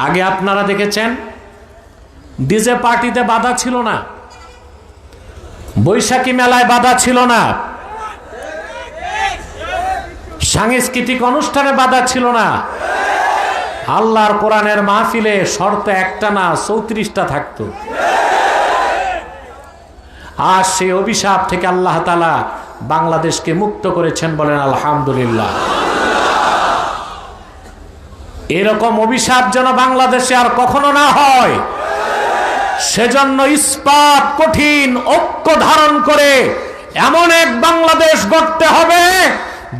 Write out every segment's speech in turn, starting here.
আগে আপনারা দেখেছেন ডিজে পার্টিতে বাধা ছিল না, বৈশাখী মেলায় বাধা ছিল না, সাংস্কৃতিক অনুষ্ঠানে বাধা ছিল না। আল্লাহর কোরআনের মাহফিলে শর্ত একটা না 34টা থাকতো। আর সেই অভিশাপ থেকে আল্লাহ তাআলা বাংলাদেশকে মুক্ত করেছেন, বলেন আলহামদুলিল্লাহ। এরকম অভিশাপ যেন বাংলাদেশে আর কখনো না হয়, সেজন্য ইস্পাত কঠিন ঐক্য ধারণ করে এমন এক বাংলাদেশ গড়তে হবে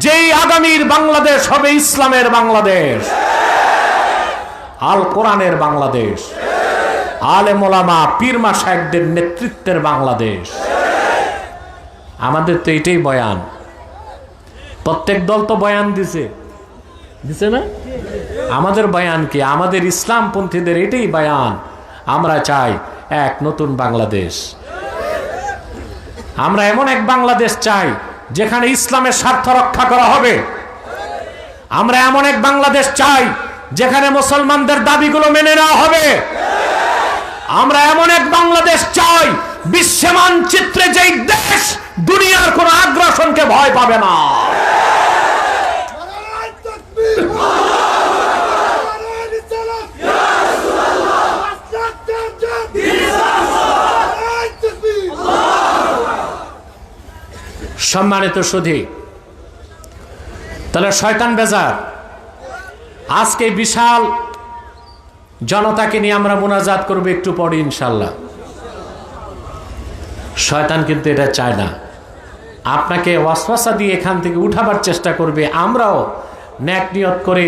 যেই আগামীর বাংলাদেশ হবে ইসলামের বাংলাদেশ, আল কোরআনের বাংলাদেশ, আলেম ওলামা পীর মাশায়েখদের নেতৃত্বের বাংলাদেশ। আমাদের তো এটাই বয়ান, প্রত্যেক দল তো বয়ান দিছে না? আমাদের বয়ান কি? আমাদের ইসলামপন্থীদের এটাই বয়ান। আমরা চাই এক নতুন বাংলাদেশ, আমরা এমন এক বাংলাদেশ চাই যেখানে ইসলামের স্বার্থ রক্ষা করা হবে। আমরা এমন এক বাংলাদেশ চাই যেখানে মুসলমানদের দাবিগুলো মেনে নেওয়া হবে। আমরা এমন এক বাংলাদেশ চাই বিশ্ব মানচিত্রে যেই দেশ দুনিয়ার কোন আগ্রাসনকে ভয় পাবে না। সম্মানিত সুধী, তাহলে শয়তান বেজার। আজকে বিশাল জনতাকে নিয়ে আমরা মুনাজাত করব একটু পরে ইনশাল্লাহ। শয়তান কিন্তু এটা চায় না, আপনাকে ওয়াসওয়াসা দিয়ে এখান থেকে উঠাবার চেষ্টা করবে। আমরাও নেক নিয়ত করে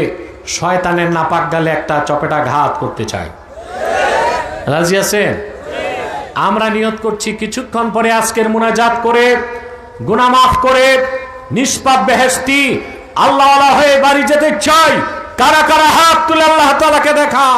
শয়তানের নাপাক গালে একটা চপেটা ঘাত করতে চাই। রাজি আছেন? আমরা নিয়ত করছি কিছুক্ষণ পরে আজকের মুনাজাত করে গুনাহ মাফ করে নিষ্পাপ বেহেশতি আল্লাহওয়ালা হয়ে বাড়ি যেতে চাই। কারা কারা হাত তুলে আল্লাহ তাআলাকে দেখা।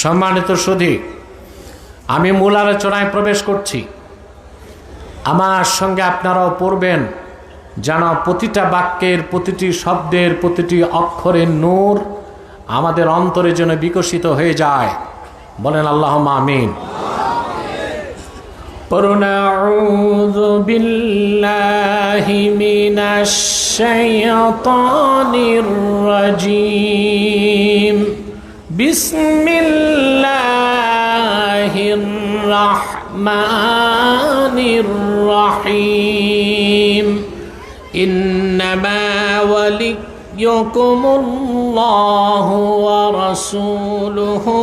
সম্মানিত সুধী, আমি মূল আলোচনায় প্রবেশ করছি। আমার সঙ্গে আপনারাও পড়বেন যেন প্রতিটা বাক্যের, প্রতিটি শব্দের, প্রতিটি অক্ষরের নূর আমাদের অন্তরে যেন বিকশিত হয়ে যায়। বলেন আল্লাহুম্মা আমিন। পড়ুন আউযু বিল্লাহি মিনাশ শাইতানির রাজীম। বিসমিল্লাহির রাহমানির রহিম। ইন্নামা ওয়ালিয়্যুকুমুল্লাহু ওয়া রাসূলুহু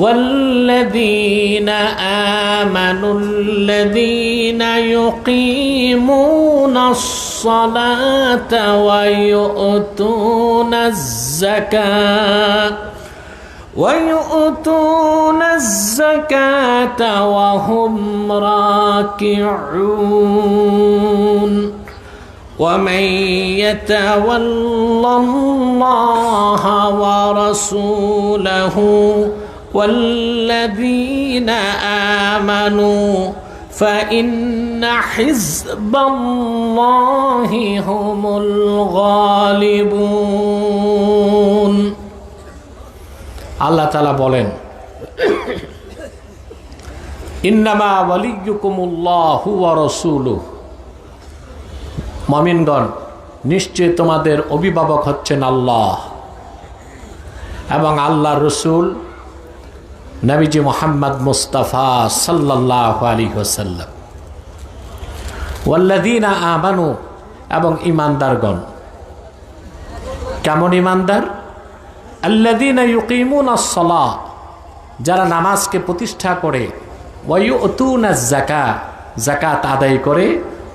والذين آمنوا الذين يقيمون الصلاة ويؤتون الزكاة وهم راكعون ومن يتول الله ورسوله والذين آمنوا فإن حزب الله هم الغالبون। আল্লাহ তাআলা বলেন, ইন্নামা ওয়ালিয়্যুকুমুল্লাহু ওয়া রাসূলুহু। মুমিনগণ, নিশ্চয় তোমাদের অভিভাবক হচ্ছেন আল্লাহ এবং আল্লাহর রাসূল নবীজি মুহাম্মদ মুস্তাফা সাল্লাল্লাহু আলাইহি ওয়াসাল্লাম। ওয়াল্লাযীনা আমানু, এবং ঈমানদারগণ। কেমন ঈমানদার? আল্লাযীনা ইউকিমুনাস সালাহ, যারা নামাজকে প্রতিষ্ঠা করে, ওয়া ইউতুনাজ যাকাত, যাকাত আদায় করে,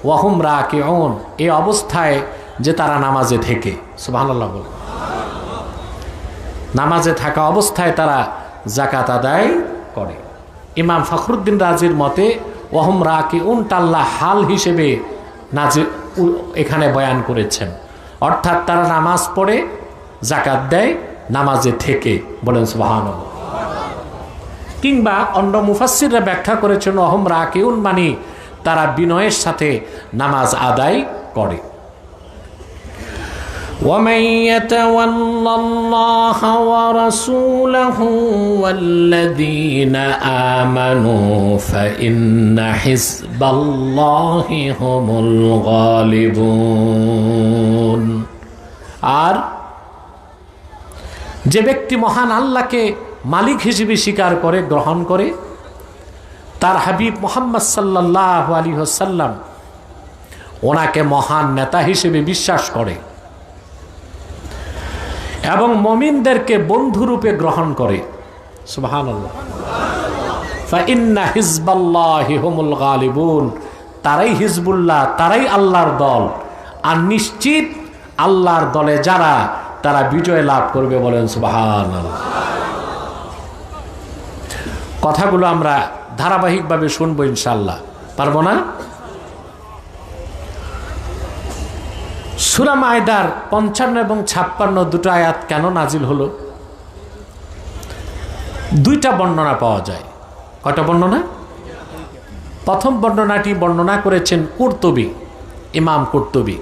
ওয়া হুম রাকিউন, এই অবস্থায় যে তারা নামাজে থেকে। সুবহানাল্লাহ বল। নামাজে থাকা অবস্থায় তারা যাকাত আদায় করে। ইমাম ফখরুদ্দিন রাজির মতে ওহম রাকিউন আল্লাহ হাল হিসেবে নাজিল এখানে বয়ান করেছেন, অর্থাৎ তারা নামাজ পড়ে যাকাত দেয় নামাজে থেকে, বলেন সুবহানাল্লাহ। কিংবা অন্য মুফাসসিররা ব্যাখ্যা করেছেন ওহম রাকিউন মানে তারা বিনয়ের সাথে নামাজ আদায় করে। ومن يتول الله ورسوله والذين آمنوا فإن حزب الله هم الغالبون। আর যে ব্যক্তি মহান আল্লাহকে মালিক হিসেবে স্বীকার করে, গ্রহণ করে, তার হাবিব মুহাম্মদ সাল্লাল্লাহু আলাইহি ওয়াসাল্লাম ওনাকে মহান নেতা হিসেবে বিশ্বাস করে এবং মুমিনদেরকে বন্ধুরূপে গ্রহণ করে, সুবহানাল্লাহ। ফাইন্না হিজবাল্লাহি হুমুল গালিবুন, তারাই হিজবুল্লাহ, তারাই আল্লাহর দল, আর নিশ্চিত আল্লাহর দলে যারা তারা বিজয় লাভ করবে, বলেন সুবহানাল্লাহ। কথাগুলো আমরা ধারাবাহিকভাবে শুনবো ইনশাআল্লাহ, পারবো না? সূরা মায়দার 55 এবং 56 দুটো আয়াত কেন নাজিল হলো? দুইটা বর্ণনা পাওয়া যায়। কয়টা বর্ণনা? প্রথম বর্ণনাটি বর্ণনা করেছেন কুরতুবী, ইমাম কুরতুবী।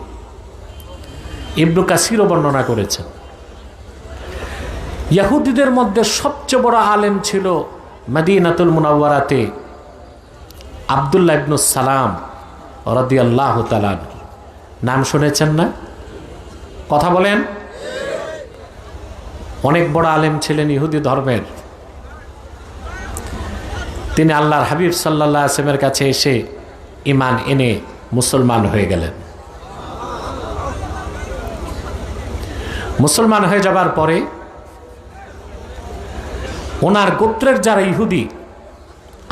ইবনে কাসিরও বর্ণনা করেছেন। ইহুদিদের মধ্যে সবচেয়ে বড় আলেম ছিল মদিনাতুল মুনাওয়ারাতে আব্দুল্লাহ ইবনে সালাম রাদিয়াল্লাহু তাআলা। নাম শুনেছেন না? কথা বলেন। অনেক বড় আলেম ছিলেন ইহুদি ধর্মের। তিনি আল্লাহর হাবিব সাল্লাল্লাহু আলাইহি ওয়াসাল্লামের কাছে এসে ঈমান এনে মুসলমান হয়ে গেলেন। মুসলমান হয়ে যাবার পরে ওনার গোত্রের যারা ইহুদি,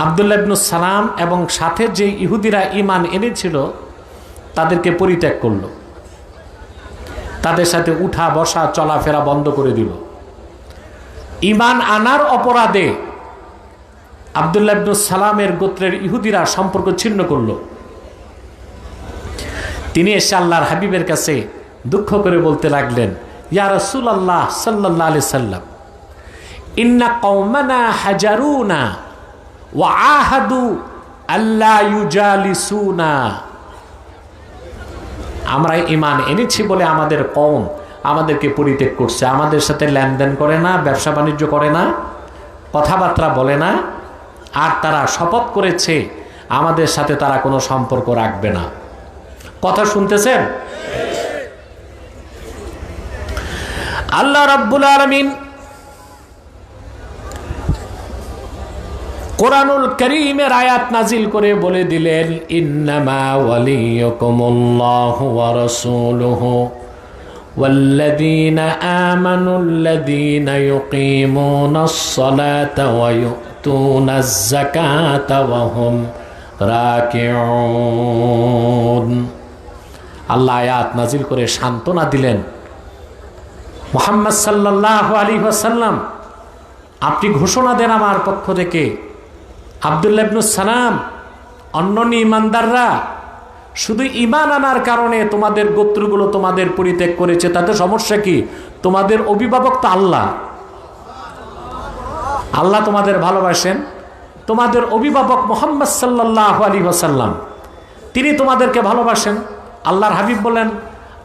আব্দুল্লাহ ইবনে সালাম এবং সাথে যে ইহুদিরা ঈমান এনেছিল তাদেরকে পরিত্যাগ করল, তাদের সাথে উঠা বসা চলাফেরা বন্ধ করে দিল। ঈমান আনার অপরাধে আব্দুল্লাহ ইবনে সালামের গোত্রের ইহুদিরা সম্পর্ক ছিন্ন করল। তিনি এসে আল্লাহর হাবিবের কাছে দুঃখ করে বলতে লাগলেন, ইয়া রাসূলুল্লাহ সাল্লাল্লাহু আলাইহি সাল্লাম, ইন্না কওমানা হাজারুনা ওয়া আহাদু আল্লা ইউজালিসুনা। আমরা ঈমান এনেছি বলে আমাদের কওম আমাদেরকে পরিত্যাগ করছে, আমাদের সাথে লেনদেন করে না, ব্যবসা বাণিজ্য করে না, কথাবার্তা বলে না, আর তারা শপথ করেছে আমাদের সাথে তারা কোনো সম্পর্ক রাখবে না। কথা শুনতেছেন? আল্লাহ রাব্বুল আলামিন কোরআনুল কারীমের আয়াত নাজিল করে বলে দিলেন, ইন্নামা ওয়ালিয়ুকুমুল্লাহু ওয়া রাসূলুহু ওয়াল্লাযীনা আমানুল্লাযীনা ইউকিমুনাস সালাতা ওয়া ইউতুনাজ যাকাতা ওয়া হুম রাকিউন। আল্লাহ আয়াত নাজিল করে সান্ত্বনা দিলেন, মুহাম্মদ সাল্লাল্লাহু আলাইহি ওয়াসাল্লাম আপনি ঘোষণা দেন আমার পক্ষ থেকে, আব্দুল্লাহ ইবনে সালাম অন্যান্য ইমানদাররা শুধু ঈমান আনার কারণে তোমাদের গোত্রগুলো তোমাদের পরিত্যাগ করেছে, তাতে সমস্যা কি? তোমাদের অভিভাবক তো আল্লাহ, আল্লাহ তোমাদের ভালোবাসেন। তোমাদের অভিভাবক মুহাম্মদ সাল্লাল্লাহু আলাইহি ওয়াসাল্লাম তিনি তোমাদেরকে ভালোবাসেন। আল্লাহর হাবিব বলেন,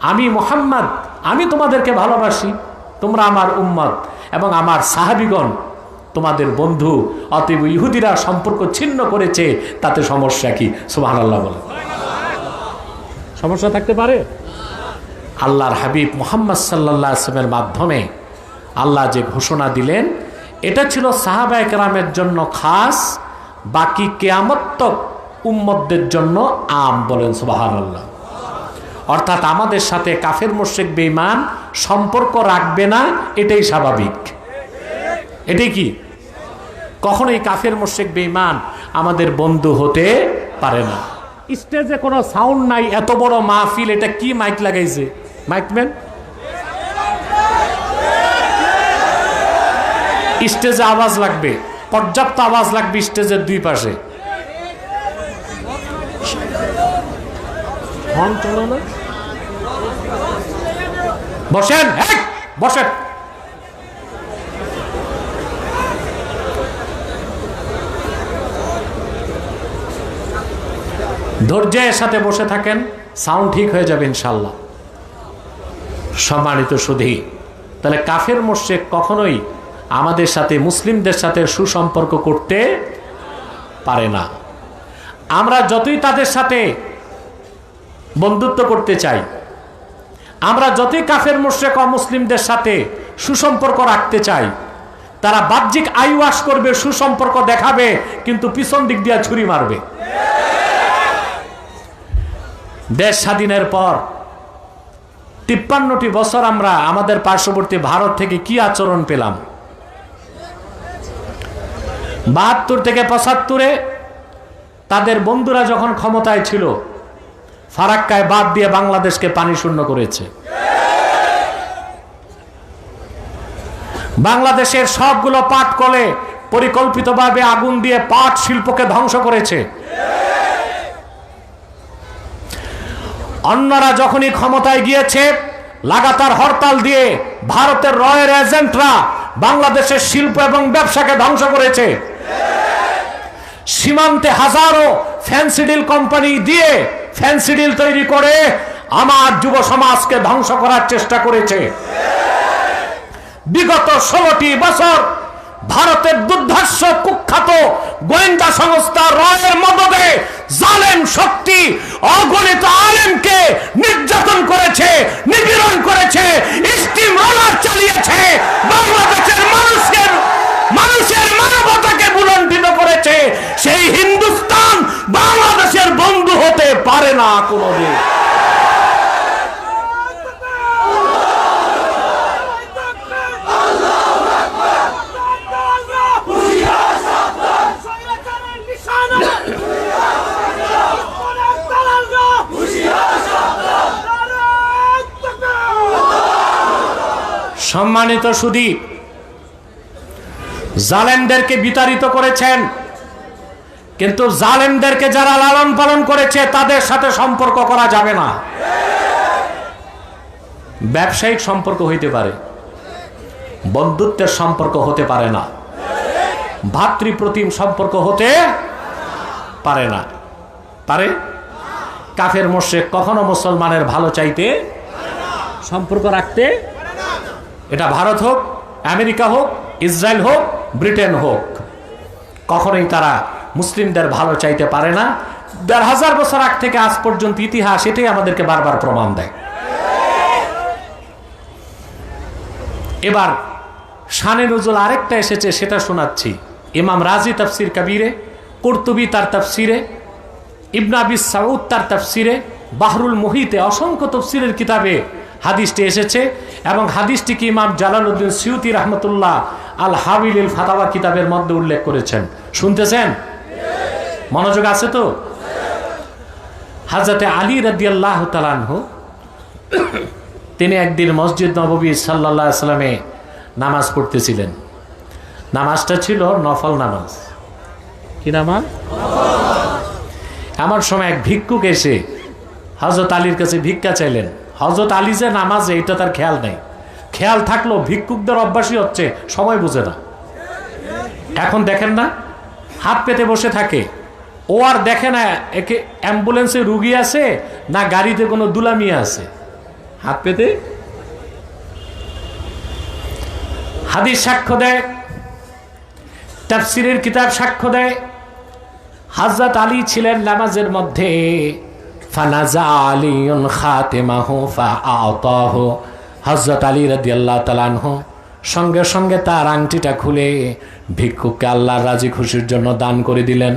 আমি মুহাম্মদ আমি তোমাদেরকে ভালোবাসি, তোমরা আমার উম্মত এবং আমার সাহাবীগণ তোমাদের বন্ধু, অতএব ইহুদিরা সম্পর্ক ছিন্ন করেছে, তাতে সমস্যা কি? সুবহানাল্লাহ বলেন। সমস্যা থাকতে পারে? আল্লাহর হাবিব মুহাম্মদ সাল্লাল্লাহু আলাইহি ওয়াসাল্লামের মাধ্যমে আল্লাহ যে ঘোষণা দিলেন এটা ছিল সাহাবায়ে কেরামের জন্য খাস, বাকি কিয়ামত তক উম্মতদের জন্য আম, বলেন সুবহানাল্লাহ। অর্থাৎ আমাদের সাথে কাফের মুশরিক বেঈমান সম্পর্ক রাখবে না, এটাই স্বাভাবিক। এটাই কি? কখনোই কাফের মুশরিক বেঈমান আমাদের বন্ধু হতে পারে না। স্টেজে কোনো সাউন্ড নাই, এত বড় মাহফিল, এটা কি মাইক লাগাইছে? মাইকম্যান স্টেজে আওয়াজ লাগবে, পর্যাপ্ত আওয়াজ লাগবে স্টেজের দুই পাশে। বসেন, বসেন। ধৈর্যের সাথে বসে থাকেন, সাউন্ড ঠিক হয়ে যাবে ইনশাল্লাহ। সম্মানিত সুধী, তাহলে কাফের মুশরিক কখনোই আমাদের সাথে, মুসলিমদের সাথে সুসম্পর্ক করতে পারে না। আমরা যতই তাদের সাথে বন্ধুত্ব করতে চাই, আমরা যতই কাফের মুশরিক অমুসলিমদের সাথে সুসম্পর্ক রাখতে চাই, তারা বাহ্যিক আই ওয়াশ করবে, সুসম্পর্ক দেখাবে, কিন্তু পিছন দিক দিয়ে ছুরি মারবে। দেশ স্বাধীনের পর 53টি বছর আমরা আমাদের পার্শ্ববর্তী ভারত থেকে কি আচরণ পেলাম? 72 থেকে 75-এ তাদের বন্ধুরা যখন ক্ষমতায় ছিল, ফারাক্কায় বাদ দিয়ে বাংলাদেশকে পানি শূন্য করেছে। বাংলাদেশের সবগুলো পাট কলে পরিকল্পিতভাবে আগুন দিয়ে পাট শিল্পকে ধ্বংস করেছে। অন্যরা যখনই ক্ষমতায় গিয়েছে, লাগাতার হরতাল দিয়ে ভারতের রয়ের এজেন্টরা বাংলাদেশের শিল্প এবং ব্যবসাকে ধ্বংস করেছে। সীমান্তে হাজারো ফ্যান্সিডিল কোম্পানি দিয়ে ফ্যান্সিডিল তৈরি করে আমার যুব সমাজকে ধ্বংস করার চেষ্টা করেছে। বিগত 16টি বছর ভারতের দুর্ধর্ষ কুখ্যাত গোয়েন্দা সংস্থা রয়ের মদদে জালেম শক্তি অগণিত আলেমকে নির্যাতন করেছে, নিপীড়ন করেছে, স্টিম রোলার চালিয়েছে, বাংলাদেশের মানুষের মানবতাকে বুলন্ডিত করেছে। সেই হিন্দুস্তান বাংলাদেশের বন্ধু হতে পারে না কোনোদিন। সম্মানিত সুধী, জালেমদেরকে বিতাড়িত করেছেন, কিন্তু জালেমদেরকে যারা লালন পালন করেছে তাদের সাথে সম্পর্ক করা যাবে না। ব্যবসায়িক সম্পর্ক হইতে পারে, বন্ধুত্বের সম্পর্ক হতে পারে না, ভাতৃপ্রতিম সম্পর্ক হতে পারে না। পারে? কাফের মুশরিক কখনো মুসলমানের ভালো চাইতে, সম্পর্ক রাখতে, এটা ভারত হোক, আমেরিকা হোক, ইসরায়েল হোক, ব্রিটেন হোক, কখনোই তারা মুসলিমদের ভালো চাইতে পারে না। 1000 বছর আগ থেকে আজ পর্যন্ত ইতিহাস এটাই আমাদেরকে বারবার প্রমাণ দেয়। এবার শানে নজুল আরেকটা এসেছে, সেটা শোনাচ্ছি। ইমাম রাজি তাফসির কবিরে, কুরতুবী তার তাফসিরে, ইবনে আবি সাউদ তার তাফসিরে, বাহরুল মুহিতে অসংখ্য তাফসিরের কিতাবে হাদিসটি এসেছে, এবং হাদিসটিকে ইমাম জালালউদ্দিন সিউতি রহমতুল্লাহ আল হাবিলিল ফাতাওয়া কিতাবের মধ্যে উল্লেখ করেছেন। শুনতেছেন? মনোযোগ আছে তো? হযরতে আলী রাদিয়াল্লাহু তাআলা আনহু তিনি একদিন মসজিদ নববী সাল্লাল্লাহু আলাইহি সাল্লামে নামাজ পড়তেছিলেন। নামাজটা ছিল নফল নামাজ। কি নামাজ? এমন সময় এক ভিক্ষুক এসে হযরত আলীর কাছে ভিক্ষা চাইলেন। হযরত আলী যে নামাজে, এটা তার খেয়াল নেই। খেয়াল থাকলেও ভিক্ষুকদের অভ্যাসই হচ্ছে সময় বুঝে না। এখন দেখেন না, হাত পেতে বসে থাকে, ও আর দেখে না একে অ্যাম্বুলেন্সে রুগী আছে না গাড়িতে কোনো দুলামিয়া আছে, হাত পেতে। হাদিস সাক্ষ্য দেয়, তাফসীরের কিতাব সাক্ষ্য দেয়, হযরত আলী ছিলেন নামাজের মধ্যে। ফানাজা আলীউন খাতিমাহু ফাআতাহু, হযরত আলী রাদিয়াল্লাহু তাআলা আনহু সঙ্গে সঙ্গে তার আংটিটা খুলে ভিক্ষুককে আল্লাহর রাজি খুশির জন্য দান করে দিলেন।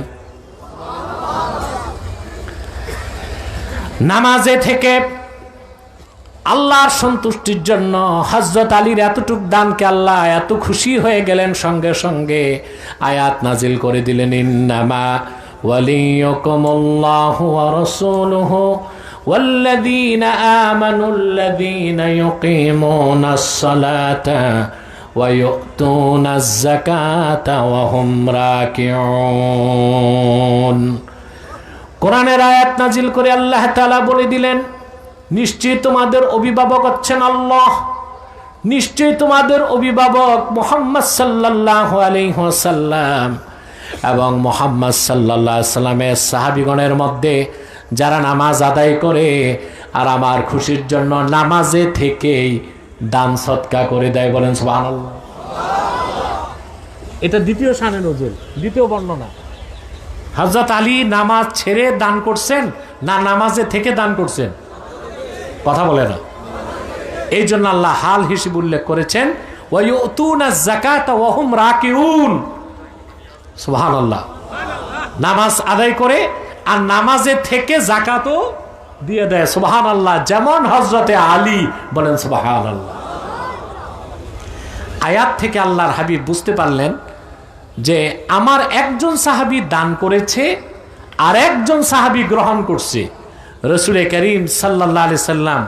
নামাজে থেকে আল্লাহর সন্তুষ্টির জন্য হযরত আলীর এতটুক দানকে আল্লাহ এত খুশি হয়ে গেলেন, সঙ্গে সঙ্গে আয়াত নাজিল করে দিলেন, ইন্নামা ওয়ালিয়ুকুমুল্লাহু ওয়া রাসূলুহু ওয়াল্লাযীনা আমানুল্লাযীনা ইউকিমুনাস সালাতা ওয়া ইউতুনাজ যাকাতা ওয়া হুম রাকিউন। কোরআনের আয়াত নাজিল করে আল্লাহ তাআলা বলে দিলেন, নিশ্চয়ই তোমাদের অভিভাবক হচ্ছেন আল্লাহ, নিশ্চয়ই তোমাদের অভিভাবক মুহাম্মদ সাল্লাল্লাহু আলাইহি ওয়াসাল্লাম এবং মুহাম্মদ সাল্লাল্লাহু আলাইহি সাল্লামের সাহাবীগণের মধ্যে যারা নামাজ আদায় করে আর আমার খুশির জন্য নামাজে থেকেই দান সদকা করে দেয়। বলেন সুবহানাল্লাহ। এটা দ্বিতীয় শানে নজুল, দ্বিতীয় বর্ণনা। হযরত আলী নামাজ ছেড়ে দান করছেন না নামাজে থেকে দান করছেন? কথা বলে না। এই জন্য আল্লাহ হাল হিসেব উল্লেখ করেছেন, ওয়া ইউতুনাজ যাকাতা ওয়া হুম রাকিউন। সুবহানাল্লাহ। নামাজ আদায় করে আর নামাজে থেকে যাকাতও দিয়ে দেয়। সুবহানাল্লাহ। যেমন হযরতে আলী। বলেন সুবহানাল্লাহ। আয়াত থেকে আল্লাহর হাবিব বুঝতে পারলেন যে আমার একজন সাহাবী দান করেছে আর একজন সাহাবী গ্রহণ করছে। রাসূল করিম সাল্লাল্লাহু আলাইহি সাল্লাম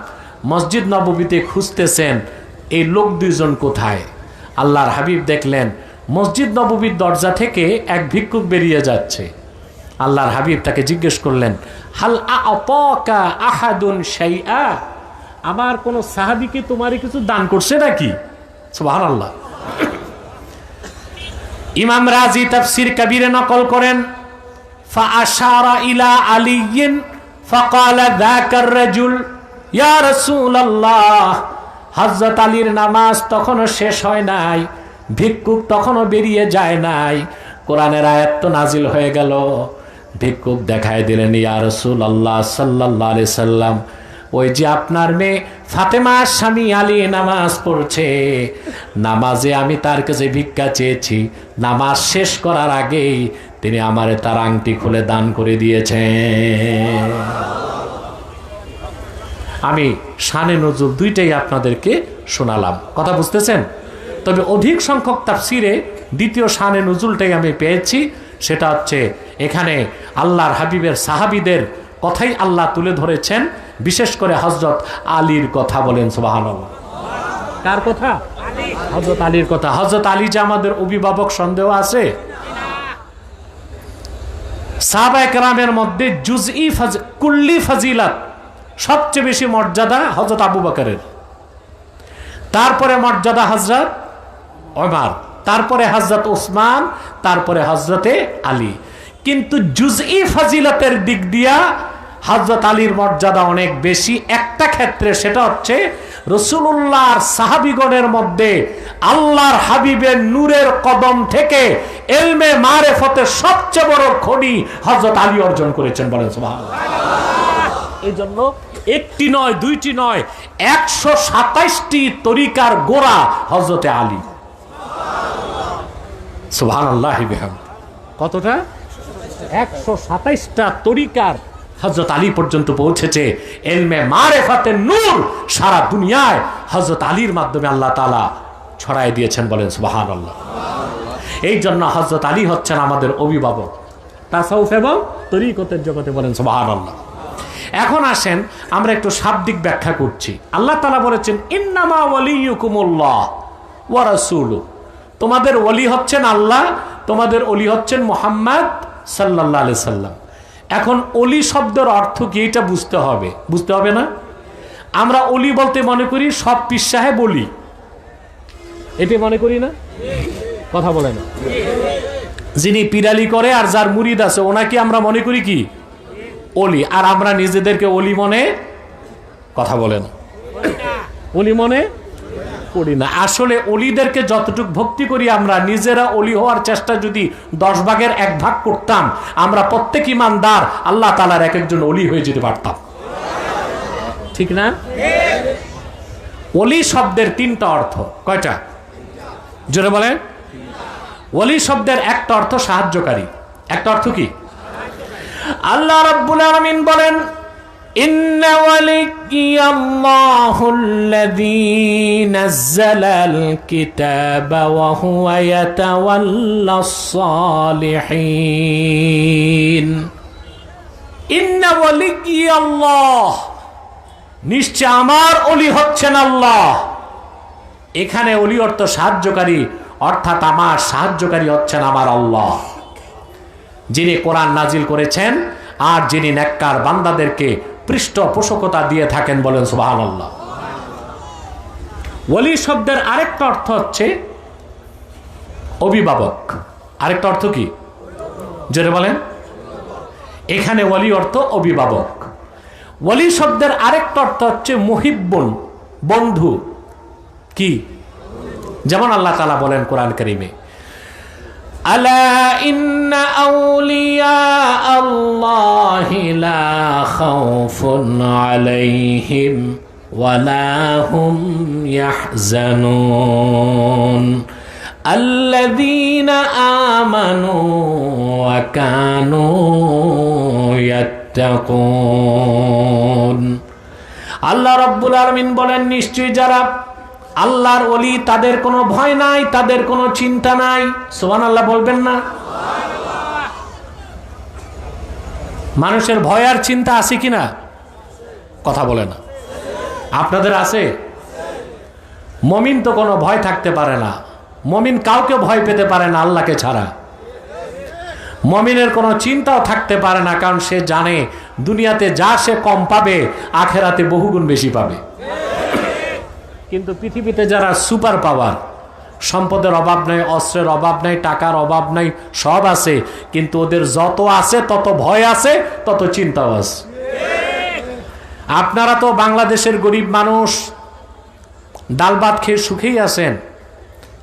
মসজিদ নববীতে খুঁজতেছেন এই লোক দুইজন কোথায়। আল্লাহর হাবিব দেখলেন মসজিদ নববীর দরজা থেকে এক ভিক্ষুক বেরিয়ে যাচ্ছে। আল্লাহর হাবিব তাকে জিজ্ঞেস করলেন, হাল আ'তাকা আহাদুন শাইআ, আমার কোন সাহাবী কি তোমারই কিছু দান করছে নাকি? সুবহানাল্লাহ। ইমাম রাজি তাফসীর কবীরে নকল করেন, ফাআশারা ইলা আলিয়্যিন ফাকালা যাকার রাজুল ইয়া রাসূলুল্লাহ। হযরত আলীর নামাজ তখনও শেষ হয় নাই, ভিক্ষুক তখনও বেরিয়ে যায় নাই, কোরআনের আয়াত তো নাজিল হয়ে গেল। ভিক্ষুক দেখায় দিলেন, ইয়া রাসূলুল্লাহ সাল্লাল্লাহু আলাইহি সাল্লাম, ওই যে আপনার মেয়ে ফাতেমার স্বামী আলী নামাজ পড়ছে, নামাজে আমি তার কাছে ভিক্ষা চেয়েছি, নামাজ শেষ করার আগেই তিনি আমারে তার আংটি খুলে দান করে দিয়েছেন। আমি শানে নজুল দুইটাই আপনাদেরকে শোনালাম। কথা বুঝতেছেন? তবে অধিক সংখ্যক তাফসিরে দ্বিতীয় শানে নজুলটাই আমি পেয়েছি। সেটা হচ্ছে এখানে আল্লাহর হাবিবের সাহাবীদের কথাই আল্লাহ তুলে ধরেছেন, বিশেষ করে হযরত আলীর কথা। বলেন সুবহানাল্লাহ। কার কথা? হযরত আলীর কথা। হযরত আলী যে আমাদের অভিভাবক সন্দেহ আছে? সাহাবায়ে কেরামের মধ্যে জুজই কুল্লি ফাজিলাত সবচেয়ে বেশি মর্যাদা হযরত আবু বকরের, তারপরে মর্যাদা হযরত ওমর, তারপরে হযরত উসমান, তারপরে হযরতে আলী। কিন্তু জুজই ফাজিলাতের দিক দিয়া হযরত আলীর মর্যাদা অনেক বেশি একটা ক্ষেত্রে, সেটা হচ্ছে রাসূলুল্লাহর সাহাবীগণের মধ্যে আল্লাহর হাবিবের নূরের কদম থেকে ইলমে মারিফতের সবচেয়ে বড় খনি হযরত আলী অর্জন করেছেন। বলেন সুবহানাল্লাহ। এই জন্য একটি নয়, দুইটি নয়, 127টি তরিকার গোড়া হযরতে আলী। সুবহানাল্লাহি বিহামদি। কতটা? 127টা তরিকার হযরত আলী পর্যন্ত পৌঁছেছে। ইলমে মারিফাতের নূর সারা দুনিয়ায় হযরত আলীর মাধ্যমে আল্লাহ তাআলা ছড়ায় দিয়েছেন। বলেন সুবহানাল্লাহ। এই জন্য হযরত আলী হচ্ছেন আমাদের অভিভাবক তাসাউফ এবং তরিকতের জগতে। বলেন সুবহানাল্লাহ। এখন আসেন আমরা একটু শাব্দিক ব্যাখ্যা করছি। আল্লাহ তাআলা বলেছেন, ইন্নামা ওয়ালিয়ুকুমুল্লাহ ওয়া রাসূলুহু, তোমাদের ওলি হচ্ছেন আল্লাহ, তোমাদের ওলি হচ্ছেন মুহাম্মদ সাল্লাল্লাহু আলাইহি সাল্লাম। এখন ওলি শব্দের অর্থ কি এটা বুঝতে হবে, বুঝতে হবে না? আমরা ওলি বলতে মনে করি সব পীর সাহেব ওলি, এটা মনে করি না? কথা বলে না। যিনি পিরালি করে আর যার মুরিদ আছে ওনাকে আমরা মনে করি কি ওলি, আর আমরা নিজেদেরকে ওলি মনে, কথা বলে না, ওলি মনে করি না। আসলে ওলিদেরকে যতটুকু ভক্তি করি আমরা, নিজেরা ওলি হওয়ার চেষ্টা যদি 10 ভাগের 1 ভাগ করতাম, আমরা প্রত্যেক ইমানদার আল্লাহ তাআলার এক একজন ওলি হয়ে যেতে পারতাম। ঠিক না? ওলি শব্দের 3টা অর্থ। কয়টা? জোরে বলেন। ওলি শব্দের একটা অর্থ সাহায্যকারী, একটা অর্থ কি? আল্লাহ রাব্বুল আলামিন বলেন, ইন্না ওয়ালিয়াল্লাহুল্লাযী নাযালাল কিতাবা ওয়া হুয়া ইয়াতাওয়াল্লাস সালিহিন। ইন্না ওয়ালিয়াল্লাহ, নিশ্চয় আমার ওলি হচ্ছেন আল্লাহ। এখানে ওলি অর্থ সাহায্যকারী, অর্থাৎ আমার সাহায্যকারী হচ্ছেন আমার আল্লাহ, যিনি কোরআন নাজিল করেছেন আর যিনি নেককার বান্দাদেরকে পৃষ্ঠপোষকতা দিয়ে থাকেন। বলেন সুবহানাল্লাহ। ওলি শব্দের আরেকটা অর্থ হচ্ছে অভিভাবক। আরেকটা অর্থ কি জোরে বলেন? এখানে ওলি অর্থ অভিভাবক। ওলি শব্দের আরেকটা অর্থ হচ্ছে মুহিব্বুন, বন্ধু। কি? যেমন আল্লাহ তাআলা বলেন কোরআন কারীমে, আলা ইন্না আউলিয়া আল্লাহি লা খাউফুন আলাইহিম ওয়ালা হুম ইয়াহজানুন আল্লাযীনা আমানু ওয়া কানু ইয়াত্তাকুন। আল্লাহ রাব্বুল আলামিন বলেন, নিশ্চয়ই যারা আল্লাহর ওলি তাদের কোনো ভয় নাই, তাদের কোনো চিন্তা নাই। সুবহানাল্লাহ বলবেন না? মানুষের ভয় আর চিন্তা আছে কিনা? কথা বলে না। আপনাদের আছে? মুমিন তো কোনো ভয় থাকতে পারে না, মুমিন কাউকে ভয় পেতে পারে না আল্লাহকে ছাড়া। মুমিনের কোনো চিন্তাও থাকতে পারে না, কারণ সে জানে দুনিয়াতে যা সে কম পাবে আখেরাতে বহুগুণ বেশি পাবে। কিন্তু পৃথিবীতে যারা সুপার পাওয়ার, সম্পদের অভাব নাই, অস্ত্রের অভাব নাই, টাকার অভাব নাই, সব আছে, কিন্তু ওদের যত আছে তত ভয় আছে, তত চিন্তাও আছে। আপনারা তো বাংলাদেশের গরিব মানুষ, ডাল ভাত খেয়ে সুখেই আছেন,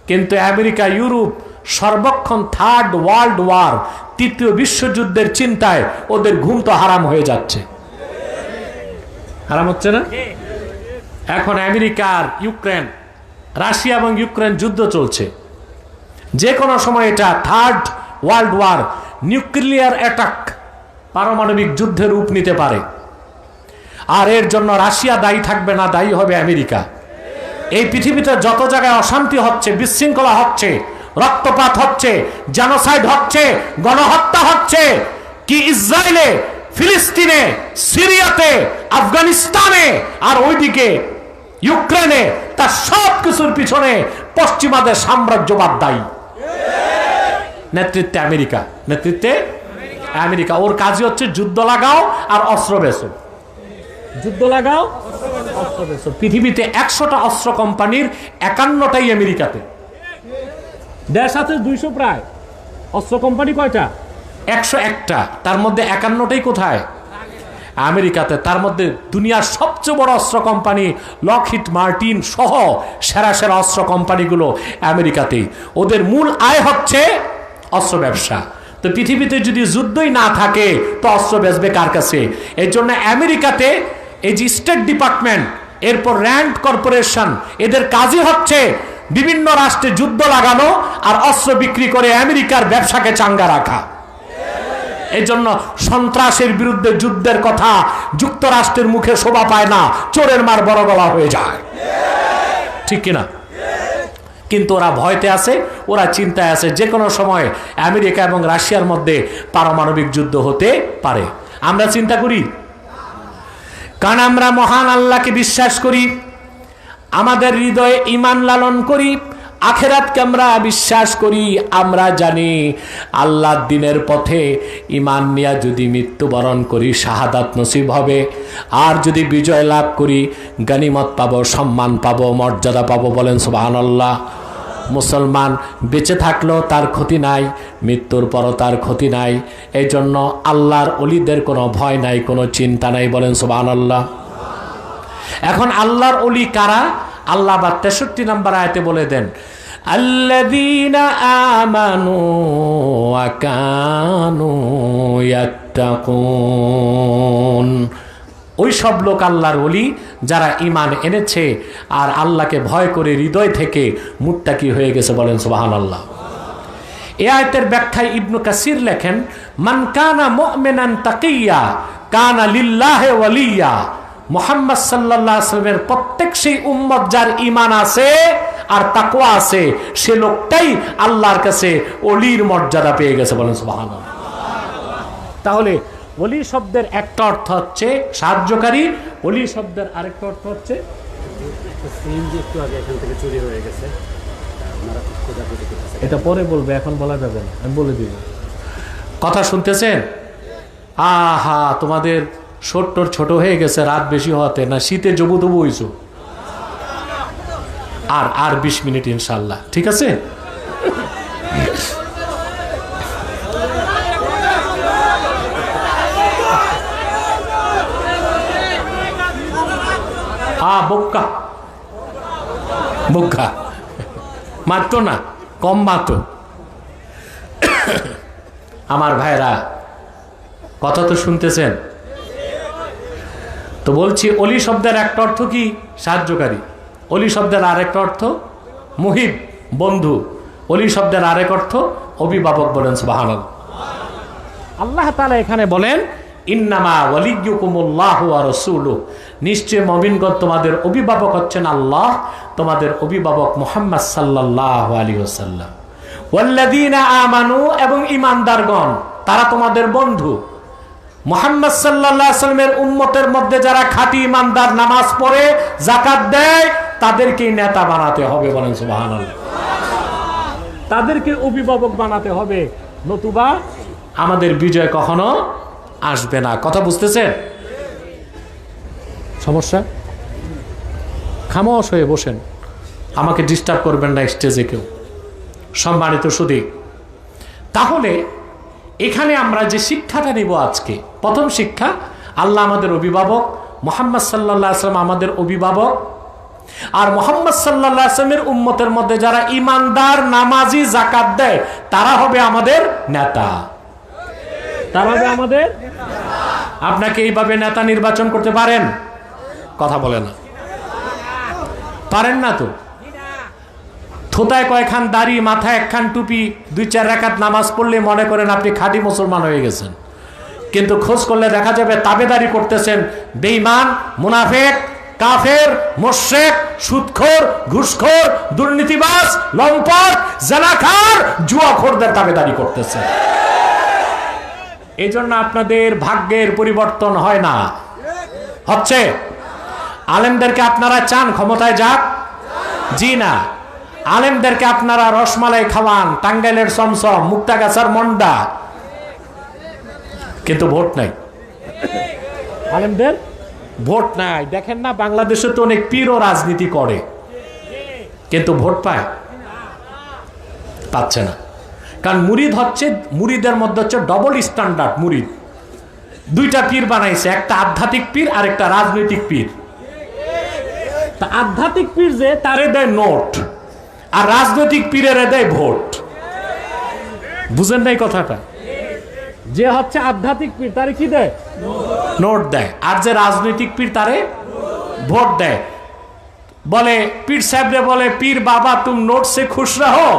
কিন্তু আমেরিকা, ইউরোপ সর্বক্ষণ থার্ড ওয়ার্ল্ড ওয়ার, তৃতীয় বিশ্বযুদ্ধের চিন্তায় ওদের ঘুম তো হারাম হয়ে যাচ্ছে। হারাম হচ্ছে না? এখন আমেরিকার ইউক্রেন, রাশিয়া এবং ইউক্রেন যুদ্ধ চলছে। যে কোনো সময় এটা third world war, nuclear attack, পারমাণবিক যুদ্ধের রূপ নিতে পারে। আর এর জন্য রাশিয়া দায়ী থাকবে না, দায়ী হবে আমেরিকা। এই পৃথিবীতে যত জায়গায় অশান্তি হচ্ছে, বিশৃঙ্খলা হচ্ছে, রক্তপাত হচ্ছে, জেনোসাইড হচ্ছে, গণহত্যা হচ্ছে, কি ইসরায়েলে, ফিলিস্তিনে, সিরিয়াতে, আফগানিস্তানে আর ওইদিকে ইউক্রেনে, তার সব কিছুর পিছনে পশ্চিমাদের সাম্রাজ্যবাদ দায়ী। নেতৃত্বে আমেরিকা, নেতৃত্বে আমেরিকা। ওর কাজই হচ্ছে যুদ্ধ লাগাও আর অস্ত্র বেচো, যুদ্ধ লাগাও, অস্ত্র বেচো। পৃথিবীতে 100টা অস্ত্র কোম্পানির 51টাই আমেরিকাতে। দেশ আছে 200 প্রায়, অস্ত্র কোম্পানি কয়টা? 101টা। তার মধ্যে 51টাই কোথায়? আমেরিকাতে। তার মধ্যে দুনিয়ার সবচেয়ে বড় অস্ত্র কোম্পানি লকহিড মার্টিন সহ সেরা সেরা অস্ত্র কোম্পানিগুলো আমেরিকাতেই। ওদের মূল আয় হচ্ছে অস্ত্র ব্যবসা। তো পৃথিবীতে যদি যুদ্ধই না থাকে তো অস্ত্র বেচবে কার কাছে? এই জন্য আমেরিকাতে এই যে স্টেট ডিপার্টমেন্ট, এরপর র্যান্ড কর্পোরেশন, এদের কাজই হচ্ছে বিভিন্ন রাষ্ট্রে যুদ্ধ লাগানো আর অস্ত্র বিক্রি করে আমেরিকার ব্যবসাকে চাঙ্গা রাখা। এই জন্য সন্ত্রাসের বিরুদ্ধে যুদ্ধের কথা যুক্তরাষ্ট্রের মুখে শোভা পায় না, চোরের মার বড় গলা হয়ে যায়। ঠিক কিনা? কিন্তু ওরা ভয়তে আছে, ওরা চিন্তায় আছে, যে কোনো সময় আমেরিকা এবং রাশিয়ার মধ্যে পারমাণবিক যুদ্ধ হতে পারে। আমরা চিন্তা করি, কারণ আমরা মহান আল্লাহকে বিশ্বাস করি, আমাদের হৃদয়ে ঈমান লালন করি, আখেরাতকে আমরা বিশ্বাস করি। আমরা জানি আল্লাহর দ্বীনের পথে ঈমান নিয়ে যদি মৃত্যুবরণ করি শাহাদাত নসিব হবে, আর যদি বিজয় লাভ করি গনিমত পাবো, সম্মান পাবো, মর্যাদা পাবো। বলেন সুবহানাল্লাহ। মুসলমান বেঁচে থাকলেও তার ক্ষতি নাই, মৃত্যুর পরও তার ক্ষতি নাই। এই জন্য আল্লাহর ওলিদের কোনো ভয় নাই, কোনো চিন্তা নাই। বলেন সুবহানাল্লাহ। এখন আল্লাহর ওলি কারা? আল্লাহ 63 নম্বর আয়াতে বলে দেন, আল্লাযীনা আমানু ওয়া কানু ইয়াত্তাকুন। ওই সব লোক আল্লাহর ওলি যারা ঈমান এনেছে আর আল্লাহকে ভয় করে হৃদয় থেকে মুত্তাকি হয়ে গেছে। বলেন সুবহানাল্লাহ। এই আয়াতের ব্যাখ্যায় ইবনে কাসির লেখেন, মান কানা মুমিনান তাকিয়া কানা লিল্লাহি ওয়ালিয়া। মুহাম্মদ সাল্লাল্লাহু আলাইহি ওয়াসাল্লামের প্রত্যেক সেই উম্মত যার ঈমান আছে আর তাকওয়া আছে, সে লোকটাই আল্লাহর কাছে ওলির মর্যাদা পেয়ে গেছে। বলেন সুবহানাল্লাহ। তাহলে ওলি শব্দের একটা অর্থ হচ্ছে সাহায্যকারী, ওলি শব্দের আরেকটা অর্থ হচ্ছে সিএনজি একটু আগে এখান থেকে চুরি হয়ে গেছে, আপনারা খোঁজাখুঁজি করতেছেন। এটা পরে বলবে, এখন বলা যাবে না, আমি বলে দিব। কথা শুনতেছেন? আহা, তোমাদের ছোট্টর ছোট হয়ে গেছে রাত বেশি হওয়াতে, না শীতে জবু তবু হইছো। আর 20 মিনিট ইনশাল্লাহ, ঠিক আছে? বোকা বোকা মারতো না, কম মারতো। আমার ভাইরা, কথা তো শুনতেছেন তো? বলছি, অলি শব্দের একটা অর্থ কি? সাহায্যকারী। অলি শব্দের আরেকটা অর্থ মুহিব, বন্ধু। অলি শব্দের আরেক অর্থ অভিভাবক। বলেন সুবহানাল্লাহ। আল্লাহ তাআলা এখানে বলেন, ইন্নামা ওয়ালিয়্যুকুমুল্লাহু ওয়া রাসূলুহু, নিশ্চয় মুমিনগণ তোমাদের অভিভাবক হচ্ছেন আল্লাহ, তোমাদের অভিভাবক মুহাম্মদ সাল্লাল্লাহু আলাইহি ওয়াসাল্লাম। ওয়াল্লাযীনা আমানু, এবং ঈমানদারগণ, তারা তোমাদের বন্ধু। মুহাম্মদ সাল্লাল্লাহু আলাইহি ওয়াসাল্লামের উম্মতের মধ্যে যারা খাঁটি ঈমানদার, নামাজ পড়ে, যাকাত দেয়, তাদেরকেই নেতা বানাতে হবে। বলেন সুবহানাল্লাহ। তাদেরকে অভিভাবক বানাতে হবে, নতুবা আমাদের বিজয় কখনো আসবে না। কথা বুঝতেছেন? সমস্যা? খামোশ হয়ে বসেন, আমাকে ডিস্টার্ব করবেন না স্টেজে কেউ। সম্মানিত সুধী, তাহলে এখানে আমরা যে শিক্ষাটা নিব আজকে, প্রথম শিক্ষা, আল্লাহ আমাদের অভিভাবক, মুহাম্মদ সাল্লাল্লাহু আলাইহি ওয়াসাল্লাম আমাদের অভিভাবক। আর মুহাম্মদ সাল্লাল্লাহু আলাইহি ওয়াসাল্লামের উম্মতের মধ্যে যারা ঈমানদার, নামাজি, যাকাত দেয়, তারা হবে আমাদের নেতা। তারা হবে আমাদের। আপনাকে এইভাবে নেতা নির্বাচন করতে পারেন? কথা বলে না, পারেন না তো? থোতায় কয়েকখান দাড়ি, মাথায় একখান টুপি, 2-4 রাকাত নামাজ পড়লে মনে করেন আপনি খাঁটি মুসলমান হয়ে গেছেন, কিন্তু খোঁজ করলে দেখা যাবে তাবেদারি করতেছেন বেঈমান, মুনাফিক, কাফের, মুশরিক, সুদখোর, ঘুষখোর, দুর্নীতিবাজ, লম্পট, জানাখার, জুয়াখোরদের তাবেদারি করতেছেন। এই জন্য আপনাদের ভাগ্যের পরিবর্তন হয় না। হচ্ছে? আলেমদেরকে আপনারা চান ক্ষমতায় যাক? জি না। আলেমদেরকে আপনারা রসমালাই খাওয়ান, টাঙ্গাইলের চমচম, মুক্তাগাছার মন্ডা, কিন্তু ভোট নাই। আলেমদের ভোট নাই। দেখেন না, বাংলাদেশে তো অনেক পীরও রাজনীতি করে, কিন্তু ভোট পায়? পাচ্ছে না। কারণ মুরিদ হচ্ছে, মুরিদের মধ্যে হচ্ছে ডবল স্ট্যান্ডার্ড। মুরিদ দুইটা পীর বানাইছে, একটা আধ্যাত্মিক পীর আর একটা রাজনৈতিক পীর। তা আধ্যাত্মিক পীর যে, তারে দেয় নোট, আর রাজনৈতিক পীরের দেয় ভোট। বুঝেন নাই কথাটা? যে হচ্ছে আধ্যাত্মিক পীর, তারে কি দেয়? নোট দেয়। আর যে রাজনৈতিক পীর, তারে ভোট দেয়। বলে পীর সাহেবরে বলে, পীর বাবা তুম নোট সে খুশ রাহো,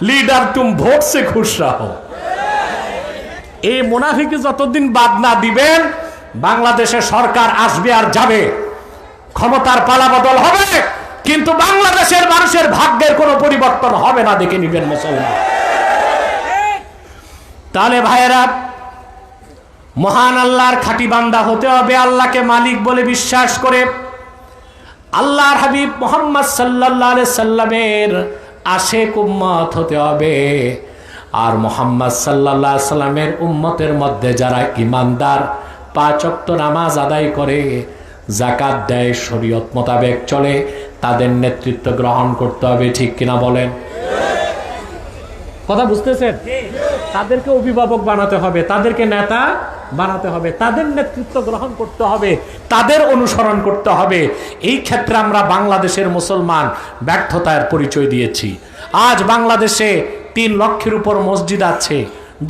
লিডার তুম ভোট সে খুশ রাহো। এই মুনাফিকে যতদিন বাদ না দিবেন, বাংলাদেশে সরকার আসবে আর যাবে, ক্ষমতার পালাবদল হবে, কিন্তু বাংলাদেশের মানুষের ভাগ্যের কোনো পরিবর্তন হবে না। দেখে নিবেন মুসলমান। তাহলে ভাইয়েরা, মহান আল্লাহর খাঁটি বান্দা হতে হবে, আল্লাহকে মালিক বলে বিশ্বাস করে আল্লাহর হাবিব মুহাম্মদ সাল্লাল্লাহু আলাইহি সাল্লামের আশিক উম্মত হতে হবে। আর মুহাম্মদ সাল্লাল্লাহু আলাইহি সাল্লামের উম্মতের মধ্যে যারা ঈমানদার, 5 ওয়াক্ত নামাজ আদায় করে, যাকাত দেয়, শরীয়ত মোতাবেক চলে, তাদের নেতৃত্ব গ্রহণ করতে হবে। ঠিক কিনা বলেন? কথা বুঝতেছেন? তাদেরকে অভিভাবক বানাতে হবে, তাদেরকে নেতা বানাতে হবে, তাদের নেতৃত্ব গ্রহণ করতে হবে, তাদের অনুসরণ করতে হবে। এই ক্ষেত্রে আমরা বাংলাদেশের মুসলমান ব্যর্থতার পরিচয় দিয়েছি। আজ বাংলাদেশে 3 লক্ষের উপর মসজিদ আছে,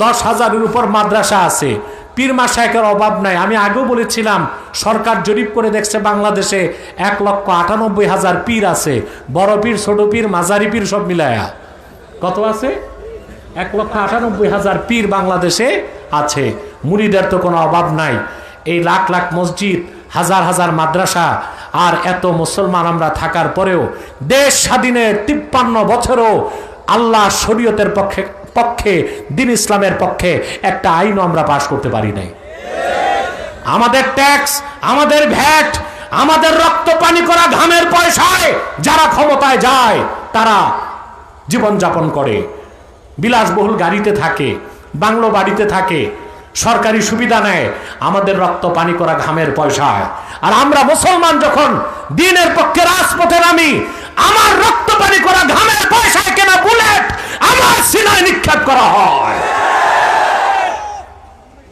10,000-এর উপর মাদ্রাসা আছে, পীর মাশায়েখের অভাব নাই। আমি আগেও বলেছিলাম, সরকার জরিপ করে দেখছে বাংলাদেশে 1,98,000 পীর আছে। বড় পীর, ছোট পীর, মাঝারি পীর সব মিলায়া কত আছে? 1,98,000 পীর বাংলাদেশে আছে। মুরিদের তো কোনো অভাব নাই। এই লাখ লাখ মসজিদ, হাজার হাজার মাদ্রাসা, আর এত মুসলমান আমরা থাকার পরেও দেশ স্বাধীনের 53 বছরও আল্লাহ শরীয়তের পক্ষে, দ্বীন ইসলামের পক্ষে একটা আইনও আমরা পাশ করতে পারি নাই। আমাদের ট্যাক্স, আমাদের ভ্যাট, আমাদের রক্ত পানি করা ঘামের পয়সায় যারা ক্ষমতায় যায় তারা জীবনযাপন করে, বিলাসবহুল গাড়িতে থাকে, বাংলো বাড়িতে থাকে, সরকারি সুবিধা নেয়, আমাদের রক্ত পানি করা ঘামের পয়সায়। আর আমরা মুসলমান যখন দ্বীনের পক্ষে রাজপথে নামি, আমার রক্ত পানি করা ঘামের পয়সায় কেনা বুলেট আমার সিনায় নিক্ষেপ করা হয়।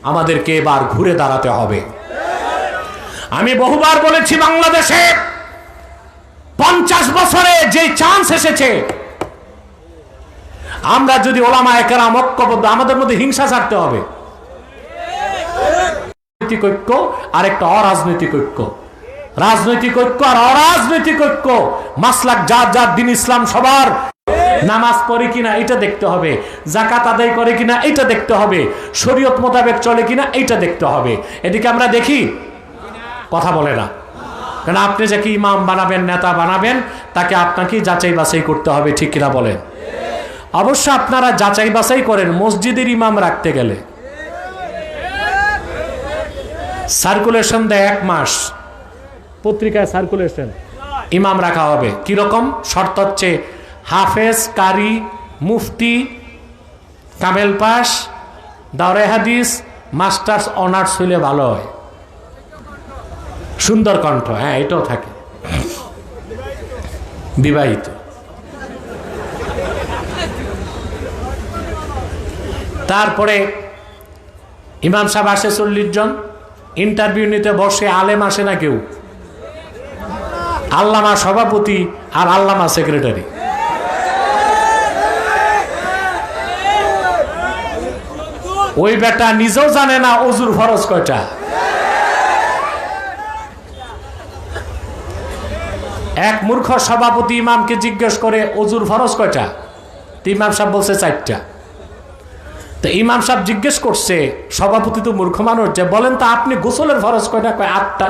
আমাদেরকে এবার ঘুরে দাঁড়াতে হবে। আমি বহুবার বলেছি, বাংলাদেশে 50 বছরে যে চান্স এসেছে, আমরা যদি ওলামায়ে কেরাম ঐক্যবদ্ধ, আমাদের মধ্যে হিংসা ছাড়তে হবে। রাজনৈতিক ঐক্য আর একটা অরাজনৈতিক ঐক্য, রাজনৈতিক ঐক্য আর অরাজনৈতিক ঐক্য, মাসলাক যার যার, দিন ইসলাম সবার, নামাজ পড়ে কিনা এটা দেখতে হবে, যাকাত আদায় করে কিনা এটা দেখতে হবে, শরীয়ত মোতাবেক চলে কিনা এটা দেখতে হবে। এদিকে আমরা দেখি, কথা বলে না। কারণ আপনি যাকে ইমাম বানাবেন, নেতা বানাবেন, তাকে আপনাকেই যাচাই বাছাই করতে হবে, ঠিক কিনা বলেন? অবশ্য আপনারা যাচাই বাছাই করেন মসজিদের ইমাম রাখতে গেলে, সার্কুলেশন দেয় 1 মাস, পত্রিকায় সার্কুলেশন, ইমাম রাখা হবে। কিরকম শর্ত হচ্ছে, হাফেজ, কারি, মুফতি, কামেল পাস, দাওরায়ে হাদিস, মাস্টার্স, অনার্স হইলে ভালো হয়, সুন্দর কণ্ঠ, হ্যাঁ এটাও থাকে, বিবাহিত। তারপরে ইমাম সাহেব আসে 40 জন, ইন্টারভিউ নিতে বসে, আলেম আসে না কেউ, আল্লামা সভাপতি আর আল্লামা সেক্রেটারি। ওই বেটা নিজেও জানে না ওজুর ফরজ কয়টা। এক মূর্খ সভাপতি ইমামকে জিজ্ঞেস করে ওজুর ফরজ কয়টা, তো ইমাম সাহেব বলছে 4টা। তো ইমাম সাহেব জিজ্ঞেস করছে, সভাপতি তো মূর্খ মানুষ, যে বলেন তো আপনি গোসলের ফরজ কয়টা? কয় 8টা।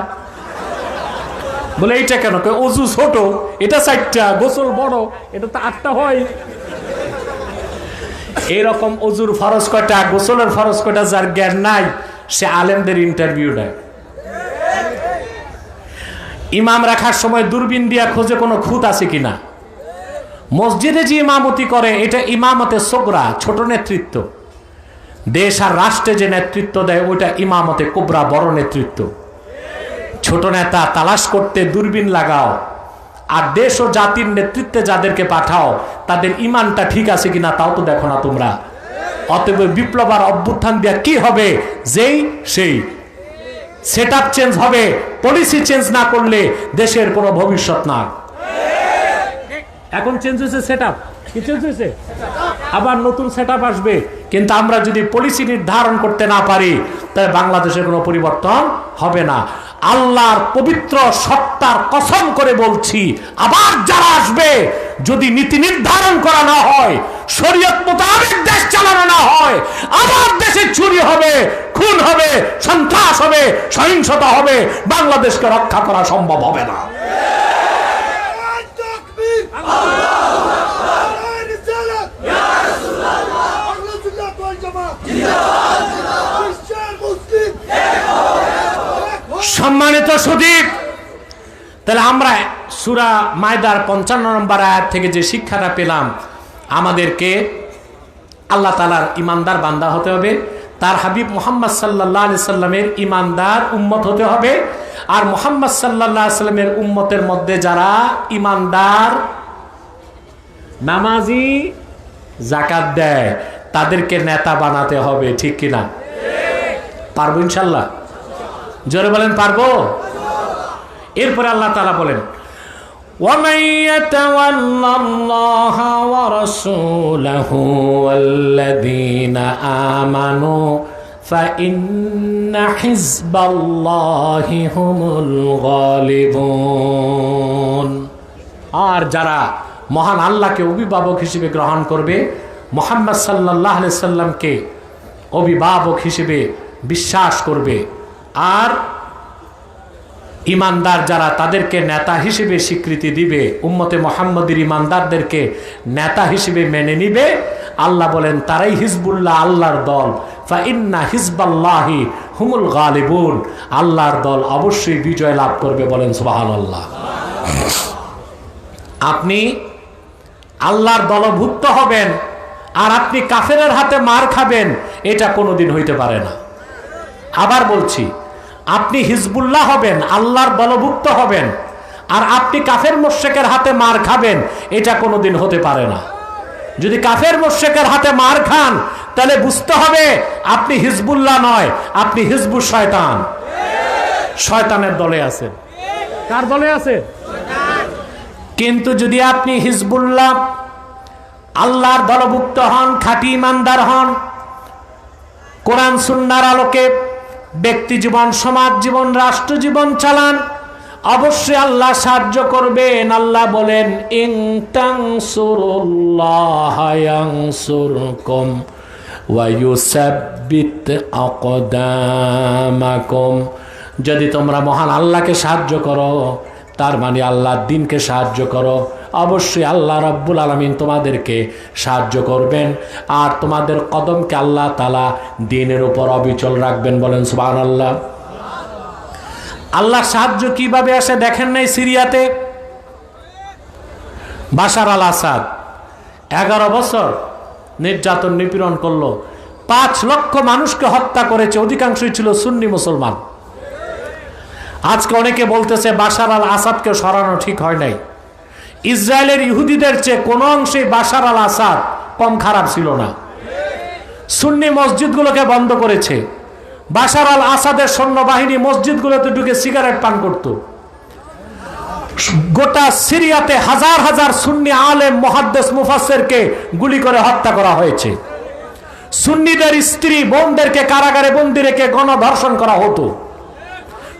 বলে এইটা কেন? কয় ওজু ছোট, এটা 4টা, গোসল বড়, এটা তো 8টা হয়। এরকম ওজুর ফরজ কয়টা, গোসলের ফরজ কয়টা যার জ্ঞান নাই, সে আলেমদের ইন্টারভিউ নেয়। ইমাম রাখার সময় দূরবীন দিয়া খোঁজে কোনো খুঁত আছে কিনা। মসজিদে যে ইমামতি করে এটা ইমামতে সোগরা, ছোট নেতৃত্ব। দেশ আর রাষ্ট্রে যে নেতৃত্ব দেয় ওইটা ইমামতে কোবরা, বড় নেতৃত্ব। ছোট নেতা তালাশ করতে দূরবীন লাগাও, আর দেশ ও জাতির নেতৃত্বে যাদেরকে পাঠাও তাদের ইমানটা ঠিক আছে কিনা তাও তো দেখো না তোমরা। অতএব বিপ্লব আর অভ্যুত্থান দিয়া কি হবে, যেই সেই সেটআপ চেঞ্জ হবে, পলিসি চেঞ্জ না করলে দেশের কোনো ভবিষ্যৎ না। এখন চেঞ্জ হয়েছে সেটআপ, কি চেঞ্জ হয়েছে? আবার নতুন সেটআপ আসবে। কিন্তু আমরা যদি পলিসি নির্ধারণ করতে না পারি তাহলে বাংলাদেশের কোনো পরিবর্তন হবে না। আল্লাহর পবিত্র সত্তার কসম করে বলছি, আবার যারা আসবে, যদি নীতি নির্ধারণ করা না হয়, শরীয়ত মোতাবেক দেশ চালানো না হয়, আবার দেশে চুরি হবে, খুন হবে, সন্ত্রাস হবে, সহিংসতা হবে, বাংলাদেশকে রক্ষা করা সম্ভব হবে না। সম্মানিত সুদীপ, তাহলে আমরা সূরা মায়দার 55 নম্বর আয়াত থেকে যে শিক্ষাটা পেলাম, আমাদেরকে আল্লাহ তাআলার ইমানদার বান্দা হতে হবে, তার হাবিব মুহাম্মদ সাল্লাল্লাহু আলাইহি সাল্লামের ইমানদার উম্মত হতে হবে। আর মুহাম্মদ সাল্লাল্লাহু আলাইহি সাল্লামের উম্মতের মধ্যে যারা ইমানদার, নামাজি, যাকাত দেয়, তাদেরকে নেতা বানাতে হবে, ঠিক কিনা? পারবো ইনশাল্লাহ? জোরে বলেন পারবো। এরপরে আল্লাহ তাআলা বলেন, وَمَن يَتَوَلَّ اللَّهَ وَرَسُولَهُ وَالَّذِينَ آمَنُوا فَإِنَّ حِزْبَ اللَّهِ هُمُ الْغَالِبُونَ। আর যারা মহান আল্লাহকে অভিভাবক হিসেবে গ্রহণ করবে, মুহাম্মদ সাল্লাল্লাহু আলাইহি সাল্লামকে অভিভাবক হিসেবে বিশ্বাস করবে, আর ইমানদার যারা তাদেরকে নেতা হিসেবে স্বীকৃতি দিবে, উম্মতে মুহাম্মদের ইমানদারদেরকে নেতা হিসেবে মেনে নিবে, আল্লাহ বলেন তারাই হিজবুল্লাহ, আল্লাহর দল। ফা ইন্না হিজবাল্লাহি হুমুল গালিবুন, আল্লাহর দল অবশ্যই বিজয় লাভ করবে, বলেন সুবহানাল্লাহ। আপনি আল্লাহর দলভুক্ত হবেন আর আপনি কাফেরের হাতে মার খাবেন, এটা কোনোদিন হইতে পারে না। আবার বলছি, আপনি হিজবুল্লাহ হবেন, আল্লাহর দলভুক্ত হবেন, আর আপনি কাফের মুশরিকের হাতে মার খাবেন, এটা কোনোদিন হতে পারে না। যদি কাফের মুশরিকের হাতে মার খান, তাহলে বুঝতে হবে আপনি হিজবুল্লাহ নয়, আপনি হিজবুশ শয়তান, শয়তানের দলে আছেন। কার দলে আছেন? কিন্তু যদি আপনি হিজবুল্লাহ, আল্লাহর দলভুক্ত হন, খাঁটি ইমানদার হন, কোরআন সুন্নাহর আলোকে ব্যক্তি জীবন, সমাজ জীবন, রাষ্ট্র জীবন চালান, অবশ্যই আল্লাহ সাহায্য করবেন। আল্লাহ বলেন ইন তানসুরুল্লাহ ইয়ানসুরকুম ওয়া ইউসাব্বিত আকদামাকুম, যদি তোমরা মহান আল্লাহকে সাহায্য করো, তার মানে আল্লাহর দ্বীনকে সাহায্য করো, অবশ্যই আল্লাহ রাব্বুল আলামিন তোমাদেরকে সাহায্য করবেন, আর তোমাদের কদমকে আল্লাহ তাআলা দ্বীনের উপর অবিচল রাখবেন, বলেন সুবহানাল্লাহ। আল্লাহর সাহায্য কিভাবে আসে দেখেন নাই? সিরিয়াতে বাশার আল আসাদ 11 বছর নির্যাতন নিপীড়ন করলো, 5 লক্ষ মানুষকে হত্যা করেছে, অধিকাংশই ছিল সুন্নি মুসলমান। আজকে অনেকে বলতেছে বাশার আল আসাদকে সরানো ঠিক হয় নাই। ইসরায়েলের ইহুদিদের চেয়ে কোনো অংশে বাশার আল আসাদ কম খারাপ ছিল না। সুন্নি মসজিদগুলোকে বন্ধ করেছে। বাশার আল আসাদের সৈন্যবাহিনী মসজিদগুলোতে ঢুকে সিগারেট পান করত। গোটা সিরিয়াতে হাজার হাজার সুন্নি আলেম, মুহাদ্দিস, মুফাসসিরকে গুলি করে হত্যা করা হয়েছে। সুন্নিদের স্ত্রী বোনদেরকে কারাগারে বন্দী রেখে গণধর্ষণ করা হতো।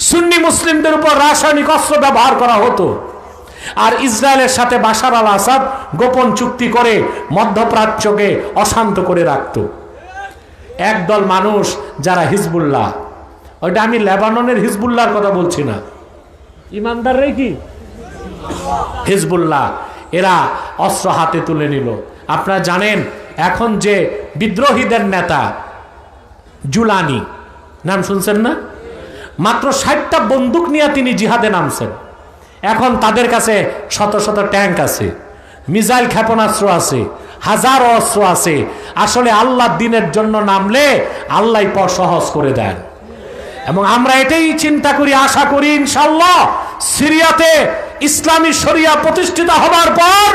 সুন্নি মুসলিমদের উপর রাসায়নিক অস্ত্র ব্যবহার করা হতো। আর ইসরায়েলের সাথে বাশার আল আসাদ গোপন চুক্তি করে মধ্যপ্রাচ্যকে অশান্ত করে রাখত। একদল মানুষ যারা হিজবুল্লাহ, ওইটা আমি লেবাননের হিজবুল্লাহর কথা বলছি না, ইমানদাররাই কি হিজবুল্লাহ, এরা অস্ত্র হাতে তুলে নিল। আপনারা জানেন এখন যে বিদ্রোহীদের নেতা জুলানি, নাম শুনছেন না? মাত্র 60টা বন্দুক নিয়ে তিনি জিহাদে নামছেন। এখন তাদের কাছে শত শত ট্যাঙ্ক আছে, মিসাইল ক্ষেপণাস্ত্র আছে, হাজারো অস্ত্র আছে। আসলে আল্লাহর দ্বীনের জন্য নামলে আল্লাহ পথ সহজ করে দেন। এবং আমরা এটাই চিন্তা করি, আশা করি ইনশাআল্লাহ সিরিয়াতে ইসলামী শরিয়া প্রতিষ্ঠিত হবার পর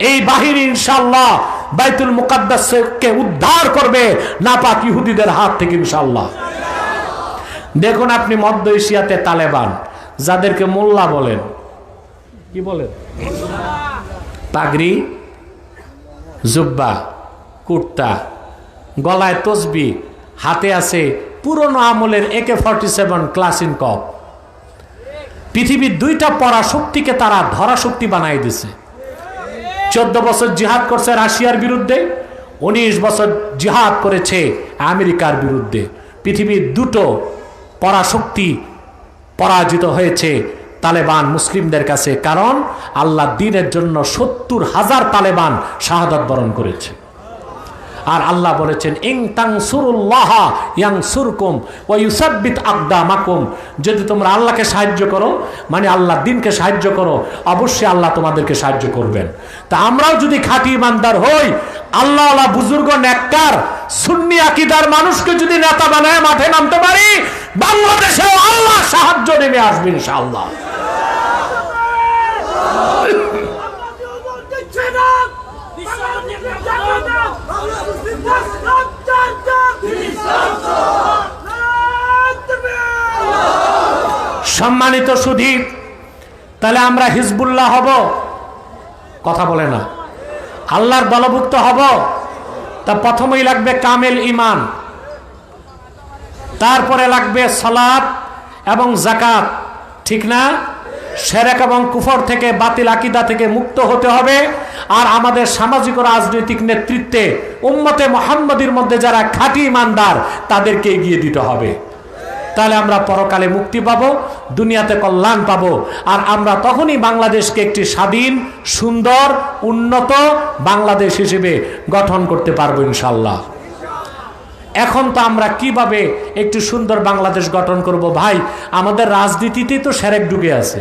এই বাহিনী ইনশাআল্লাহ বাইতুল মুকাদ্দাসকে উদ্ধার করবে নাপাক ইহুদিদের হাত থেকে ইনশাআল্লাহ। দেখুন আপনি মধ্য এশিয়াতে তালেবান, যাদেরকে মোল্লা বলেন, কি বলেন, পাগড়ি, জুব্বা, কুর্তা, গলায় তসবি, হাতে আছে পুরনো আমলের AK-47 ক্লাসিনকভ। পৃথিবীর 2টা পরাশক্তিকে তারা ধরাশক্তি বানাই দিছে। 14 বছর জিহাদ করছে রাশিয়ার বিরুদ্ধে, 19 বছর জিহাদ করেছে আমেরিকার বিরুদ্ধে। পৃথিবীর 2টো পরাশক্তি পরাজিত হয়েছে তালেবান মুসলিমদের কাছে, কারণ আল্লাহ দ্বীনের জন্য 70,000 তালেবান শাহাদাত বরণ করেছে। আর আল্লাহ বলেছেন ইন তানসুরুল্লাহ ইয়ানসুরকুম ওয়া ইউসাব্বিত আকদামাকুম, যদি তোমরা আল্লাহকে সাহায্য করো, মানে আল্লাহ দ্বীনকে সাহায্য করো, অবশ্যই আল্লাহ তোমাদেরকে সাহায্য করবেন। তা আমরাও যদি খাঁটি ইমানদার হই, আল্লাহওয়ালা বুজুর্গ নেককার সুন্নি আকীদার মানুষকে যদি নেতা বানায় মাঠে নামতে পারি, বাংলাদেশেও আল্লাহ সাহায্য নেমে আসবে ইনশাআল্লাহ। সম্মানিত সুধী, তাহলে আমরা হিজবুল্লাহ হব? কথা বলে না। আল্লাহর দলভুক্ত হব? তা প্রথমেই লাগবে কামেল ঈমান, তারপরে লাগবে সালাত এবং যাকাত, ঠিক না? শিরক এবং কুফর থেকে, বাতিল আকীদা থেকে মুক্ত হতে হবে। আর আমাদের সামাজিক ও রাজনৈতিক নেতৃত্বে উম্মতে মুহাম্মদীর মধ্যে যারা খাঁটি ইমানদার, তাদেরকে এগিয়ে দিতে হবে। তাহলে আমরা পরকালে মুক্তি পাবো, দুনিয়াতে কল্যাণ পাবো। আর আমরা তখনই বাংলাদেশকে একটি স্বাধীন, সুন্দর, উন্নত বাংলাদেশ হিসেবে গঠন করতে পারবো ইনশাল্লাহ। এখন তো আমরা কিভাবে একটু সুন্দর বাংলাদেশ গঠন করব? ভাই, আমাদের রাজনীতিতেই তো সেরেক ঢুকে আছে,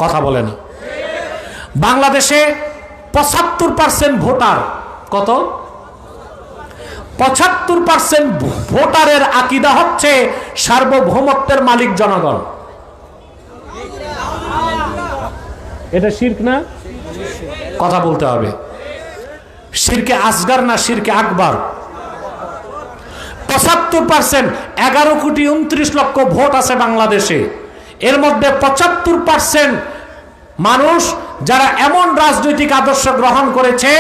কথা বলে না। বাংলাদেশে 75% ভোটার, কত? 75% ভোটারের আকীদা হচ্ছে সার্বভৌমত্বের মালিক জনগণ। এটা শিরক না? কথা বলতে হবে। শিরকে আসগার না শিরকে আকবার? 75%, 11,29,00,000 ভোট আছে বাংলাদেশে। এর মধ্যে 75% মানুষ যারা এমন রাজনৈতিক আদর্শ গ্রহণ করেছে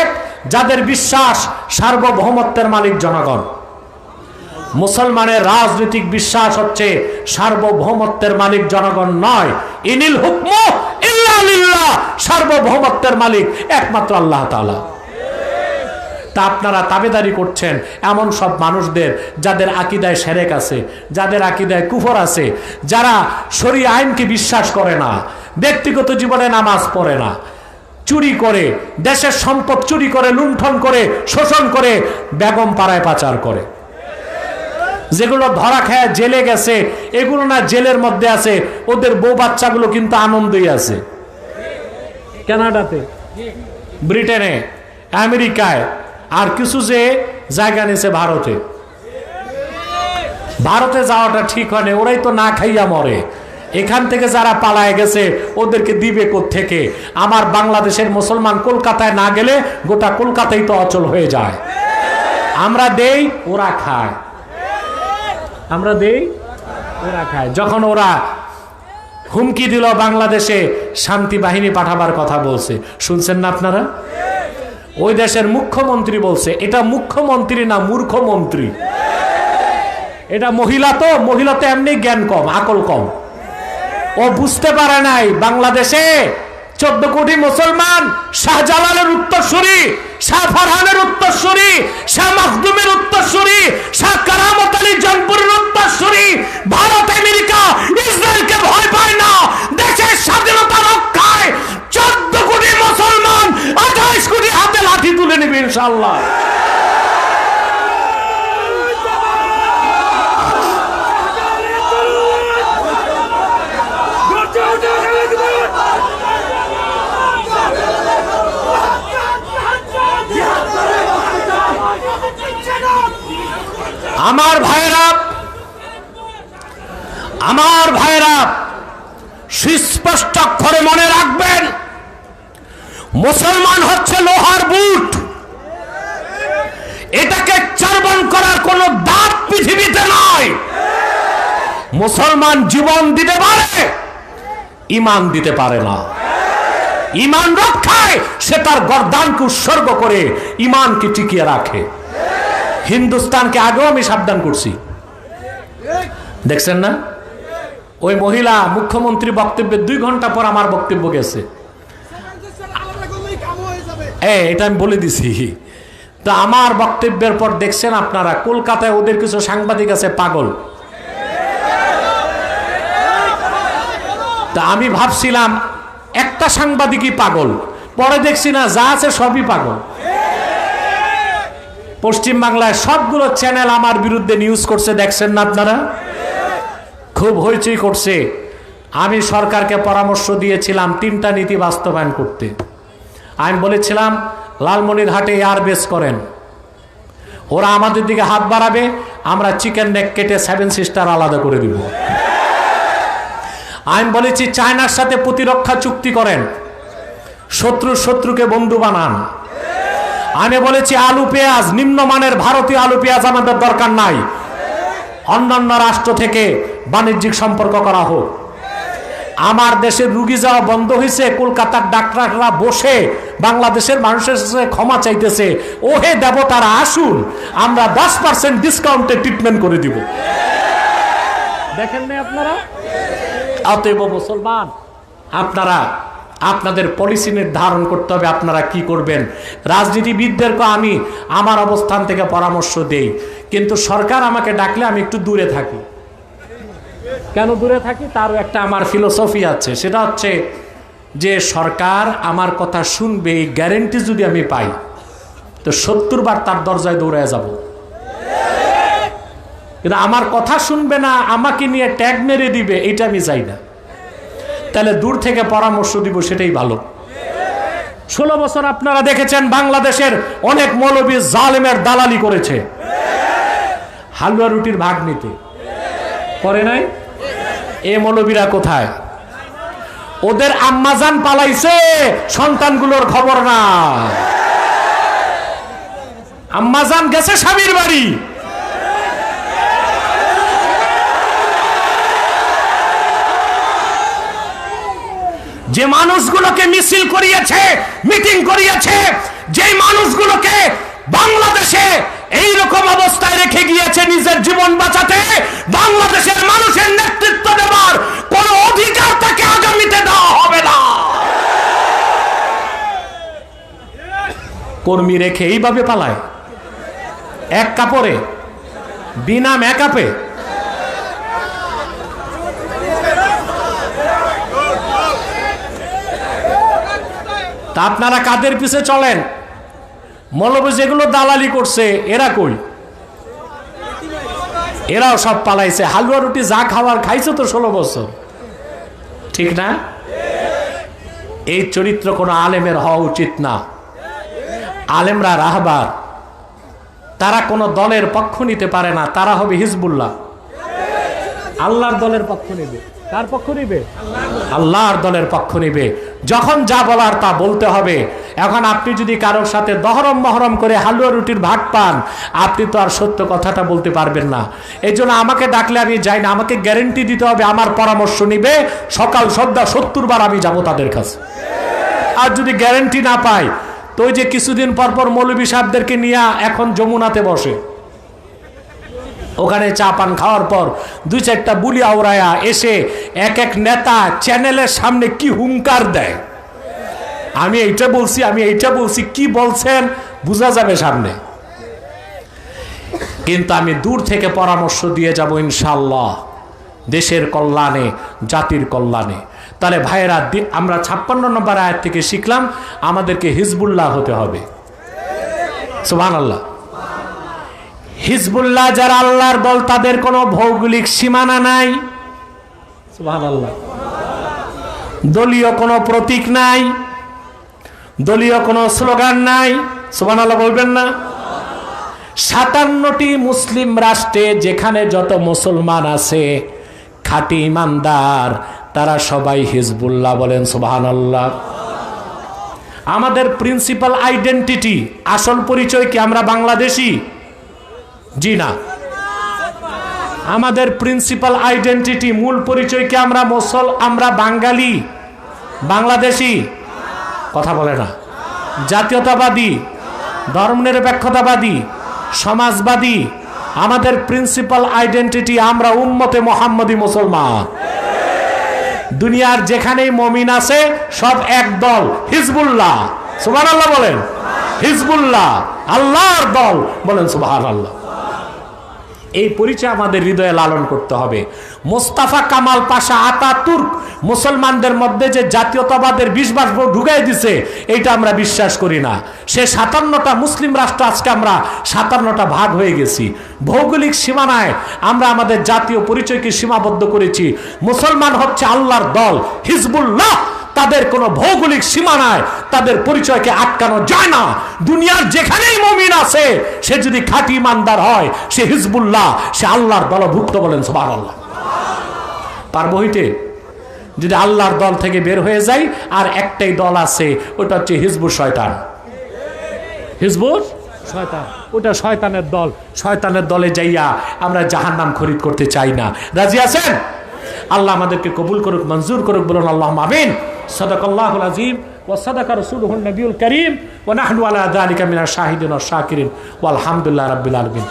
যাদের বিশ্বাস সার্বভৌমত্বের মালিক জনগণ। মুসলমানের রাজনৈতিক বিশ্বাস হচ্ছে সার্বভৌমত্বের মালিক জনগণ নয়। ইনিল হুকমু ইল্লা লিল্লাহ, সার্বভৌমত্বের মালিক একমাত্র আল্লাহ তাআলা। তা আপনারা তাবেদারি করছেন এমন সব মানুষদের যাদের আকীদায় শিরক আছে, যাদের আকীদায় কুফর আছে, যারা শরীয়ত আইনকে বিশ্বাস করে না, ব্যক্তিগত জীবনে নামাজ পড়ে না, চুরি করে, দেশের সম্পদ চুরি করে, লুণ্ঠন করে, শোষণ করে, বেগম পাড়ায় পাচার করে। যেগুলো ধরা খায় জেলে গেছে, এগুলো না জেলের মধ্যে আছে, ওদের বউ বাচ্চাগুলো কিন্তু আনন্দই আছে। কানাডাতে, ব্রিটেনে, আমেরিকায়, আর কিছু যে জায়গা নিয়েছে ভারতে। ভারতে যাওয়াটা ঠিক হয় না, ওরাই তো না খাইয়া মরে। এখান থেকে যারা পালায় গেছে ওদেরকে দিবে কোত্থেকে? আমার বাংলাদেশের মুসলমান কলকাতায় না গেলে গোটা কলকাতাই তো অচল হয়ে যায়। আমরা দেই, ওরা খায়। আমরা দেই, ওরা খায়। যখন ওরা হুমকি দিল বাংলাদেশে শান্তি বাহিনী পাঠাবার কথা বলছে, শুনছেন না আপনারা? ওই দেশের মুখ্যমন্ত্রী বলছে, এটা মুখ্যমন্ত্রী না মূর্খমন্ত্রী। এটা মহিলা তো এমনি জ্ঞান কম, আকল কম। ও বুঝতে পারে নাই বাংলাদেশে 14 কোটি মুসলমান, শাহজালালের উত্তরসূরি, শাহ ফারহানের উত্তরসূরি, শাহ মখদুমের উত্তরসূরি, শাহ কারামত আলী জনপুরের উত্তরসূরি। ভারত, আমেরিকা, ইসরায়েলকে ভয় পায় না। দেশের স্বাধীনতা রক্ষায় 14 কোটি মুসলমান 28 কোটি হাতে লাঠি তুলে নেবে ইনশাআল্লাহ। আমার ভাইরা সুস্পষ্ট অক্ষরে মনে রাখবেন, মুসলমান হচ্ছে লোহার বুট। এটাকে চারবন করার কোন দাঁত পৃথিবীতে নয়। মুসলমান জীবন দিতে পারে, ঈমান দিতে পারে না। ঈমান রক্ষায় সে তার গর্দানকে উৎসর্গ করে ঈমানকে টিকিয়ে রাখে। হিন্দুস্তানকে আগেও আমি সাবধান করছি, দেখছেন না? ওই মহিলা মুখ্যমন্ত্রী বক্তব্যের 2 ঘন্টা পর আমার বক্তব্য গেছে। এটা আমি বলে দিছি। তো আমার বক্তব্যের পর দেখছেন আপনারা, কলকাতায় ওদের কিছু সাংবাদিক আছে পাগল। তা আমি ভাবছিলাম একটা সাংবাদিকই পাগল, পরে দেখছি না, যা আছে সবই পাগল। পশ্চিম বাংলায় সবগুলো চ্যানেল আমার বিরুদ্ধে নিউজ করছে, দেখছেন না আপনারা? খুব হইচই করছে। আমি সরকারকে পরামর্শ দিয়েছিলাম 3টা নীতি বাস্তবায়ন করতে। আমি বলেছিলাম লালমনিরহাটে এয়ারবেস করেন, ওরা আমাদের দিকে হাত বাড়াবে, আমরা চিকেন নেক কেটে 7 সিস্টার আলাদা করে দিব। আমি বলেছি চায়নার সাথে প্রতিরক্ষা চুক্তি করেন, শত্রুকে বন্ধু বানান। আমি বলেছি আলু পেঁয়াজ, নিম্নমানের ভারতীয় আলু পেঁয়াজ আমাদের দরকার নাই, অন্যান্য রাষ্ট্র থেকে বাণিজ্যিক সম্পর্ক করা হোক। আমার দেশের রুগী যাওয়া বন্ধ হয়েছে, কলকাতার ডাক্তাররা বসে বাংলাদেশের মানুষের সাথে ক্ষমা চাইতেছে, ওহে দেবতারা আসুন, আমরা 10% ডিসকাউন্টে ট্রিটমেন্ট করে দিব। দেখেন না আপনারা? অতএব মুসলমান, আপনারা আপনাদের পলিসি নির্ধারণ করতে হবে, আপনারা কি করবেন। রাজনীতিবিদদেরকে আমি আমার অবস্থান থেকে পরামর্শ দেই, কিন্তু সরকার আমাকে ডাকলে আমি একটু দূরে থাকি। কেন দূরে থাকি তারও একটা আমার ফিলোসফি আছে, সেটা হচ্ছে যে সরকার আমার কথা শুনবে এই গ্যারেন্টি যদি আমি পাই তো 70 বার তার দরজায় দৌড়ায় যাব। কিন্তু আমার কথা শুনবে না, আমাকে নিয়ে ট্যাগ মেরে দিবে, এটা আমি চাই না। তাহলে দূর থেকে পরামর্শ দিব, সেটাই ভালো। 16 বছর আপনারা দেখেছেন বাংলাদেশের অনেক মৌলবী জালেমের দালালি করেছে হালুয়া রুটির ভাগ নিতে, করে নাই? এ মৌলবীরা কোথায়? ওদের আম্মাজান পালাইছে, সন্তানগুলোর খবর না। আম্মাজান গেছে স্বামীর বাড়ি। যে মানুষগুলোকে মিছিল করিয়েছে, মিটিং করিয়েছে, যে মানুষগুলোকে বাংলাদেশে এই রকম অবস্থায় রেখে গিয়েছে নিজের জীবন বাঁচাতে, বাংলাদেশের মানুষের নেতৃত্ব দেওয়ার কোন অধিকার তাকে আগামীতে দেওয়া হবে না। কর্মী রেখে এইভাবে পালায়, এক কাপড়ে, বিনা মেকআপে। তা আপনারা কাদের পিছে চলেন? মৌলবী যেগুলো দালালি করছে এরা কই? এরাও সব পালাইছে। হালুয়া রুটি যা খাওয়ার খাইছে তো 16 বছর, ঠিক না? এই চরিত্র কোনো আলেমের হওয়া উচিত না। আলেমরা রাহবার, তারা কোনো দলের পক্ষ নিতে পারে না, তারা হবে হিজবুল্লাহ। আল্লাহর দলের পক্ষ নেবে। কার পক্ষ নিবে? আল্লাহর দলের পক্ষ নিবে। যখন যা বলার তা বলতে হবে। এখন আপনি যদি কারোর সাথে দহরম মহরম করে হালুয়া রুটির ভাগ পান, আপনি তো আর সত্য কথাটা বলতে পারবেন না। এই জন্য আমাকে ডাকলে আমি যাই না, আমাকে গ্যারেন্টি দিতে হবে আমার পরামর্শ নিবে, সকাল সন্ধ্যা 70 বার আমি যাব তাদের কাছে। আর যদি গ্যারেন্টি না পাই তো ওই যে কিছুদিন পর পর মৌলবী সাহেবদেরকে নিয়ে এখন যমুনাতে বসে, ওখানে চা পান খাওয়ার পর 2-4টা বুলি আওড়ায়া এসে এক এক নেতা চ্যানেলের সামনে কি হুঙ্কার দেয়, আমি এইটা বলছি, আমি এইটা বলছি, কি বলছেন বোঝা যাবে সামনে। কিন্তু আমি দূর থেকে পরামর্শ দিয়ে যাব ইনশাআল্লাহ, দেশের কল্যাণে, জাতির কল্যাণে। তাহলে ভাইয়েরা, আমরা 56 নম্বর আয়াত থেকে শিখলাম আমাদেরকে হিজবুল্লাহ হতে হবে। সুবহানাল্লাহ। হিজবুল্লাহ যারা আল্লাহর দল, তাদের কোনো ভৌগোলিক সীমানা নাই। সুবহানাল্লাহ। দলীয় কোনো প্রতীক নাই, দলীয় কোনো স্লোগান নাই। সুবহানাল্লাহ বলবেন না? 57টি মুসলিম রাষ্ট্রে যেখানে যত মুসলমান আছে খাঁটি ইমানদার, তারা সবাই হিজবুল্লাহ বলেন। সুবহানাল্লাহ। আমাদের প্রিন্সিপাল আইডেন্টিটি, আসল পরিচয় কি আমরা বাংলাদেশি? জি না। আমাদের প্রিন্সিপাল আইডেন্টিটি, মূল পরিচয় কি আমরা আমরা বাঙালি, বাংলাদেশি? কথা বলে না। জাতীয়তাবাদী, ধর্মনিরপেক্ষতাবাদী, সমাজবাদী? আমাদের প্রিন্সিপাল আইডেন্টিটি আমরা উম্মতে মুহাম্মদী মুসলমান। দুনিয়ার যেখানেই মুমিন আছে সব এক দল, হিজবুল্লাহ। সুবহানাল্লাহ বলেন। হিজবুল্লাহ আল্লাহর দল বলেন। সুবহানাল্লাহ। এই পরিচয় আমাদের হৃদয়ে লালন করতে হবে। মোস্তাফা কামাল পাশা আতাতুর্ক মুসলমানদের মধ্যে যে জাতীয়তাবাদের বিশ্বাস ঢুকাই দিছে, এটা আমরা বিশ্বাস করি না। সে 57টা মুসলিম রাষ্ট্র, আজকে আমরা 57টা ভাগ হয়ে গেছি। ভৌগোলিক সীমানায় আমরা আমাদের জাতীয় পরিচয়কে সীমাবদ্ধ করেছি। মুসলমান হচ্ছে আল্লাহর দল, হিজবুল্লাহ। তাদের কোনো ভৌগোলিক সীমানায় তাদের পরিচয়কে আটকানো যায় না। দুনিয়ার যেখানেই মুমিন আছে, সে যদি খাঁটি ইমানদার হয়, সে হিজবুল্লাহ, সে আল্লাহর দলভুক্ত বলেন। সুবহানাল্লাহ। পারবো হইতে? যদি আল্লাহর দল থেকে বের হয়ে যাই, আর একটাই দল আছে, ওটা হচ্ছে হিজবুল শয়তান। হিজবুল শয়তান, ওটা শয়তানের দল। শয়তানের দলে যাইয়া আমরা জাহান্নাম খরিদ করতে চাই না। রাজি আছেন? আল্লাহ আমাদেরকে কবুল করুক, মঞ্জুর করুক, বলুন আল্লাহুম্মা আমিন। সাদাকাল্লাহুল আযীম ওয়া সাদাকা রাসূলুহুন নবিয়ুল কারীম ওয়া নাহনু আলা যালিকা মিনাশ শাহিদিন ওয়াশ শাকিরিন ওয়া আলহামদুলিল্লাহি রাব্বিল আলামিন।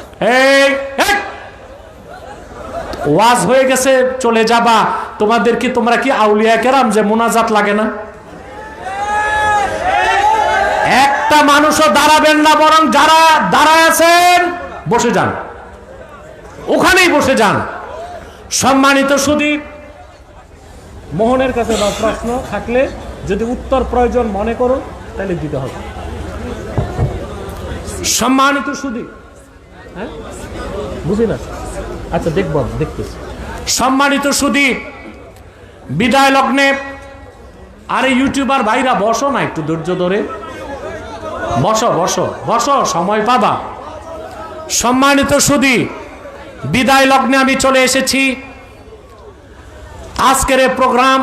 ওয়াজ হয়ে গেছে, চলে যাবা। তোমরা কি আউলিয়া কেরাম যে মুনাজাত লাগে না? একটা মানুষও দাঁড়াবেন না, বরং যারা দাঁড়ায় আছেন বসে যান, ওখানেই বসে যান। সম্মানিত সুধী, মোহনের কাছে বা প্রশ্ন থাকলে যদি উত্তর প্রয়োজন মনে করো তাহলে দিতে হবে। সম্মানিত সুধী, হ্যাঁ বুঝি না, আচ্ছা দেখতেছি। সম্মানিত সুধী, বিদায় লগ্নে আরে ইউটিউবার ভাইরা বসো না, একটু ধৈর্য ধরে বসো বসো বসো, সময় পাবা। সম্মানিত সুধী, বিদায় লগ্নে আমি চলে এসেছি। আজকের এই প্রোগ্রাম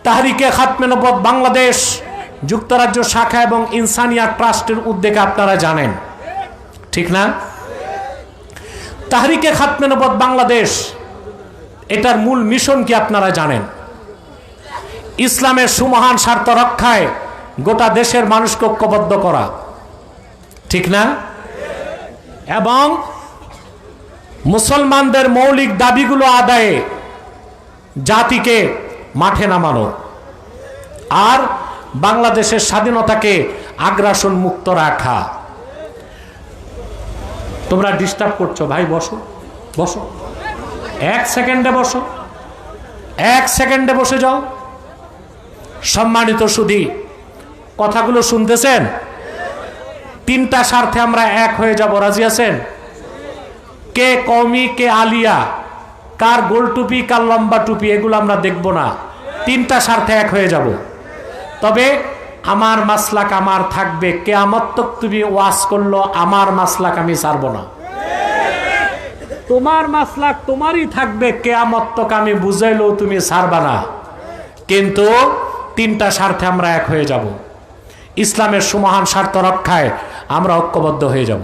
তাহরিকে খাতমে নবুয়ত বাংলাদেশ যুক্তরাজ্য শাখা এবং ইনসানিয়া ট্রাস্টের উদ্যোগে, আপনারা জানেন ঠিক না? তাহরিকে খাতমে নবুয়ত বাংলাদেশ, এটার মূল মিশন কি আপনারা জানেন? ইসলামের সুমহান স্বার্থ রক্ষায় গোটা দেশের মানুষকে ঐক্যবদ্ধ করা, ঠিক না? এবং মুসলমানদের মৌলিক দাবিগুলো আদায়ে জাতিকে মাঠে নামানো, আর বাংলাদেশের স্বাধীনতাকে আগ্রাসন মুক্ত রাখা। তোমরা ডিস্টার্ব করছো ভাই, বসো বসো, 1 সেকেন্ডে বসো, 1 সেকেন্ডে বসে যাও। সম্মানিত সুধী, কথাগুলো শুনতেছেন? 3টা স্বার্থে আমরা এক হয়ে যাব, রাজি আছেন? কে কওমি, কে আলিয়া, কার গোল টুপি কার লম্বা টুপি, এগুলো আমরা দেখব না। 3টা স্বার্থে এক হয়ে যাব। তবে আমার মাসলাক আমার থাকবে, কিয়ামত তক তুমি ওয়াজ করলো, আমার মাসলাক আমি ছাড়ব না। তোমার মাসলাক তোমারই থাকবে, কিয়ামত তক আমি বুঝাইলেও তুমি ছাড়বা না। কিন্তু 3টা স্বার্থে আমরা এক হয়ে যাব। ইসলামের সুমহান স্বার্থ রক্ষায় আমরা ঐক্যবদ্ধ হয়ে যাব।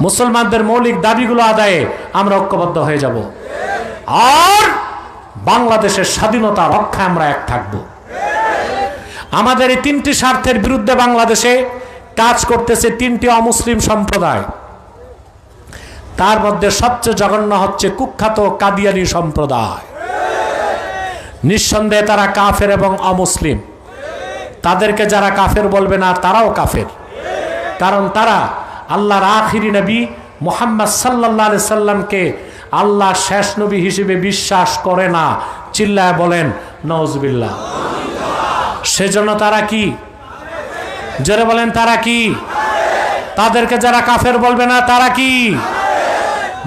মুসলমানদের মৌলিক দাবিগুলো আদায়ে আমরা ঐক্যবদ্ধ হয়ে যাব। আর বাংলাদেশের স্বাধীনতা রক্ষায় আমরা এক থাকব। আমাদের এই 3টি স্বার্থের বিরুদ্ধে বাংলাদেশে কাজ করতেছে 3টি অমুসলিম সম্প্রদায়। তার মধ্যে সবচেয়ে জঘন্য হচ্ছে কুখ্যাত কাদিয়ানী সম্প্রদায়। নিঃসন্দেহে তারা কাফের এবং অমুসলিম। তাদেরকে যারা কাফের বলবে না, তারাও কাফের। কারণ তারা আল্লাহর আখিরি নবী মুহাম্মদ সাল্লাল্লাহু আলাইহি সাল্লামকে আল্লাহর শেষ নবী হিসেবে বিশ্বাস করে না। চিল্লায় বলেন নাউজুবিল্লাহ। সেজন্য তারা কি? জোরে বলেন, তারা কি? তাদেরকে যারা কাফের বলবে না, তারা কি?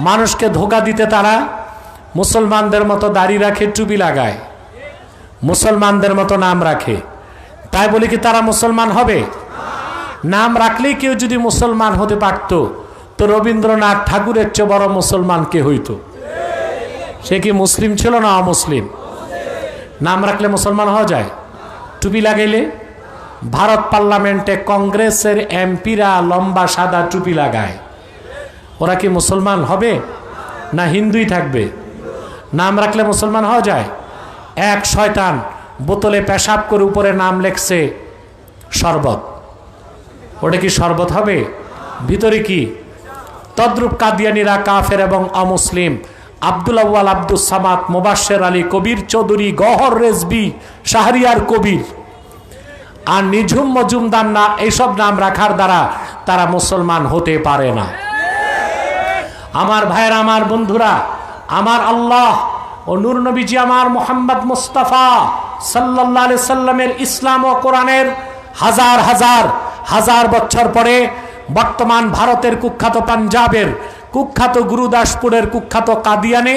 মানুষকে ধোঁকা দিতে তারা মুসলমানদের মতো দাড়ি রাখে, টুপি লাগায়, মুসলমানদের মতো নাম রাখে। তাই বলি কি তারা মুসলমান হবে? নাম রাখলেই কেউ যদি মুসলমান হতে পারত, তো রবীন্দ্রনাথ ঠাকুরের চেয়ে বড় মুসলমান কে হইতো? সে কি মুসলিম ছিল না অমুসলিম? নাম রাখলে মুসলমান হওয়া যায়? টুপি লাগাইলে? ভারত পার্লামেন্টে কংগ্রেসের এমপিরা লম্বা সাদা টুপি লাগায়, ওরা কি মুসলমান হবে না হিন্দুই থাকবে? নাম রাখলে মুসলমান হওয়া যায়? এক শয়তান বোতলে পেশাব করে উপরে নাম লেখছে শরবত, ওটা কি শরবত হবে? ভিতরে কি? তদ্রূপ কাদিয়ানীরা কাফের এবং অমুসলিম। আব্দুল আউয়াল, আব্দুস সামাদ, মুবাশশির আলী, কবির চৌধুরী, গহর রেজবি, শাহরিয়ার কবির আর নিঝুম মজুমদার না, এইসব নাম রাখার দ্বারা তারা মুসলমান হতে পারে না। আমার ভাইয়েরা, আমার বন্ধুরা, আমার আল্লাহ ও নূর নবীজি আমার মুহাম্মদ মুস্তাফা সাল্লাল্লাহু আলাইহি সাল্লামের ইসলাম ও কোরআনের হাজার হাজার হাজার বছর পরে বর্তমান ভারতের কুখ্যাত পাঞ্জাবের কুখ্যাত গুরুদাসপুরের কুখ্যাত কাদিয়ানে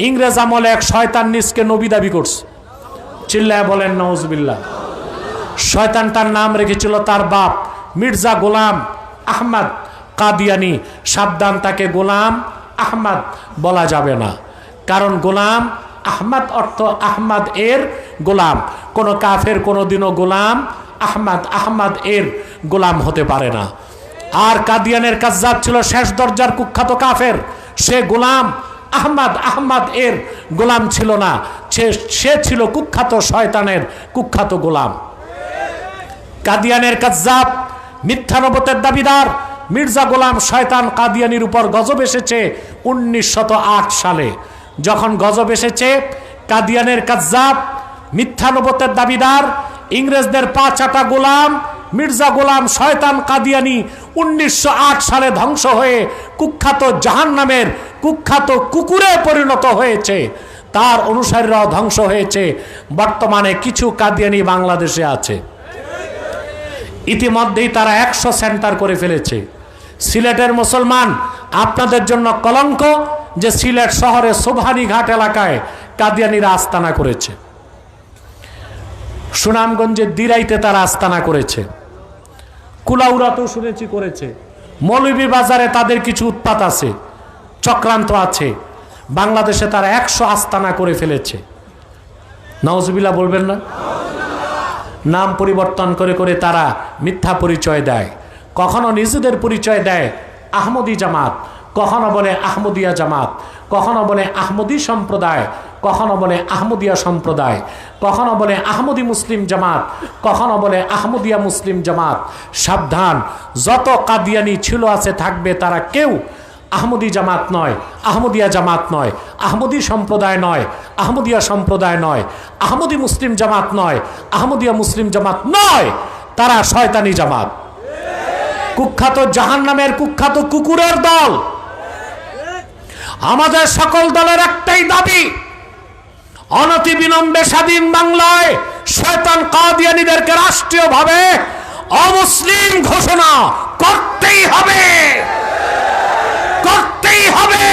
ইংরেজ আমলে এক শয়তান নিজকে নবী দাবি করছে। চিল্লায় বলেন নাউজুবিল্লাহ। শয়তানটার নাম রেখেছিল তার বাপ মির্জা গোলাম আহমদ কাদিয়ানি। সাবধান, তাকে গোলাম আহমদ বলা যাবে না, কারণ গোলাম আহমদ অর্থ আহমদ এর গোলাম। কোন কাফের কোনোদিনও গোলাম আহমদ এর গোলাম হতে পারে না। আর কাদিয়ানের কাজ্জাব ছিল শেষ দরজার কুখ্যাত কাফের, সে গোলাম আহমদ এর গোলাম ছিল না, সে ছিল কুখ্যাত শয়তানের কুখ্যাত গোলাম। কাদিয়ানের কাজ্জাব, মিথ্যা নবুয়তের দাবিদার মির্জা গোলাম শয়তান কাদিয়ানির উপর গজব এসেছে 1908 সালে। যখন গজব এসেছে, কাদিয়ানের কাজ্জাব, মিথ্যা নবুয়তের দাবিদার, ইংরেজদের পা চাটা গোলাম মির্জা গোলাম শয়তান কাদিয়ানি 1908 সালে ধ্বংস হয়ে কুখ্যাত জাহান্নামের কুখ্যাত কুকুরে পরিণত হয়েছে, তার অনুসারীরাও ধ্বংস হয়েছে। বর্তমানে কিছু কাদিয়ানি বাংলাদেশে আছে, ইতিমধ্যেই তারা 100 সেন্টার করে ফেলেছে। সিলেটের মুসলমান, আপনাদের জন্য কলঙ্ক যে সিলেট শহরে সোভানীঘাট এলাকায় কাদিয়ানিরা আস্তানা করেছে, সুনামগঞ্জের দিরাইতে তারা আস্তানা করেছে, কুলাউড়াতেও শুনেছি করেছে, মৌলভীবাজারে তাদের কিছু উৎপাত আছে, চক্রান্ত আছে। বাংলাদেশে তারা 100 আস্তানা করে ফেলেছে। নাউজুবিল্লাহ বলবেন না? নাম পরিবর্তন করে করে তারা মিথ্যা পরিচয় দেয়। কখনো নিজেদের পরিচয় দেয় আহমদি জামাত, কখনো বলে আহমদিয়া জামাত, কখনো বলে আহমদি সম্প্রদায়, কখনো বলে আহমদিয়া সম্প্রদায়, কখনো বলে আহমদি মুসলিম জামাত, কখনো বলে আহমদিয়া মুসলিম জামাত। সাবধান, যত কাদিয়ানি ছিল আছে থাকবে, তারা কেউ আহমদি জামাত নয়, আহমদিয়া জামাত নয়, আহমদি সম্প্রদায় নয়, আহমদিয়া সম্প্রদায় নয়, আহমদি মুসলিম জামাত নয়, আহমদিয়া মুসলিম জামাত নয়, তারা শয়তানি জামাত, কুখ্যাত জাহান্নামের কুখ্যাত কুকুরের দল। আমাদের সকল দলের একটাই দাবি, অনতিবিলম্বে স্বাধীন বাংলায় শয়তান কাদিয়ানীদেরকে রাষ্ট্রীয়ভাবে অমুসলিম ঘোষণা করতেই হবে, করতেই হবে।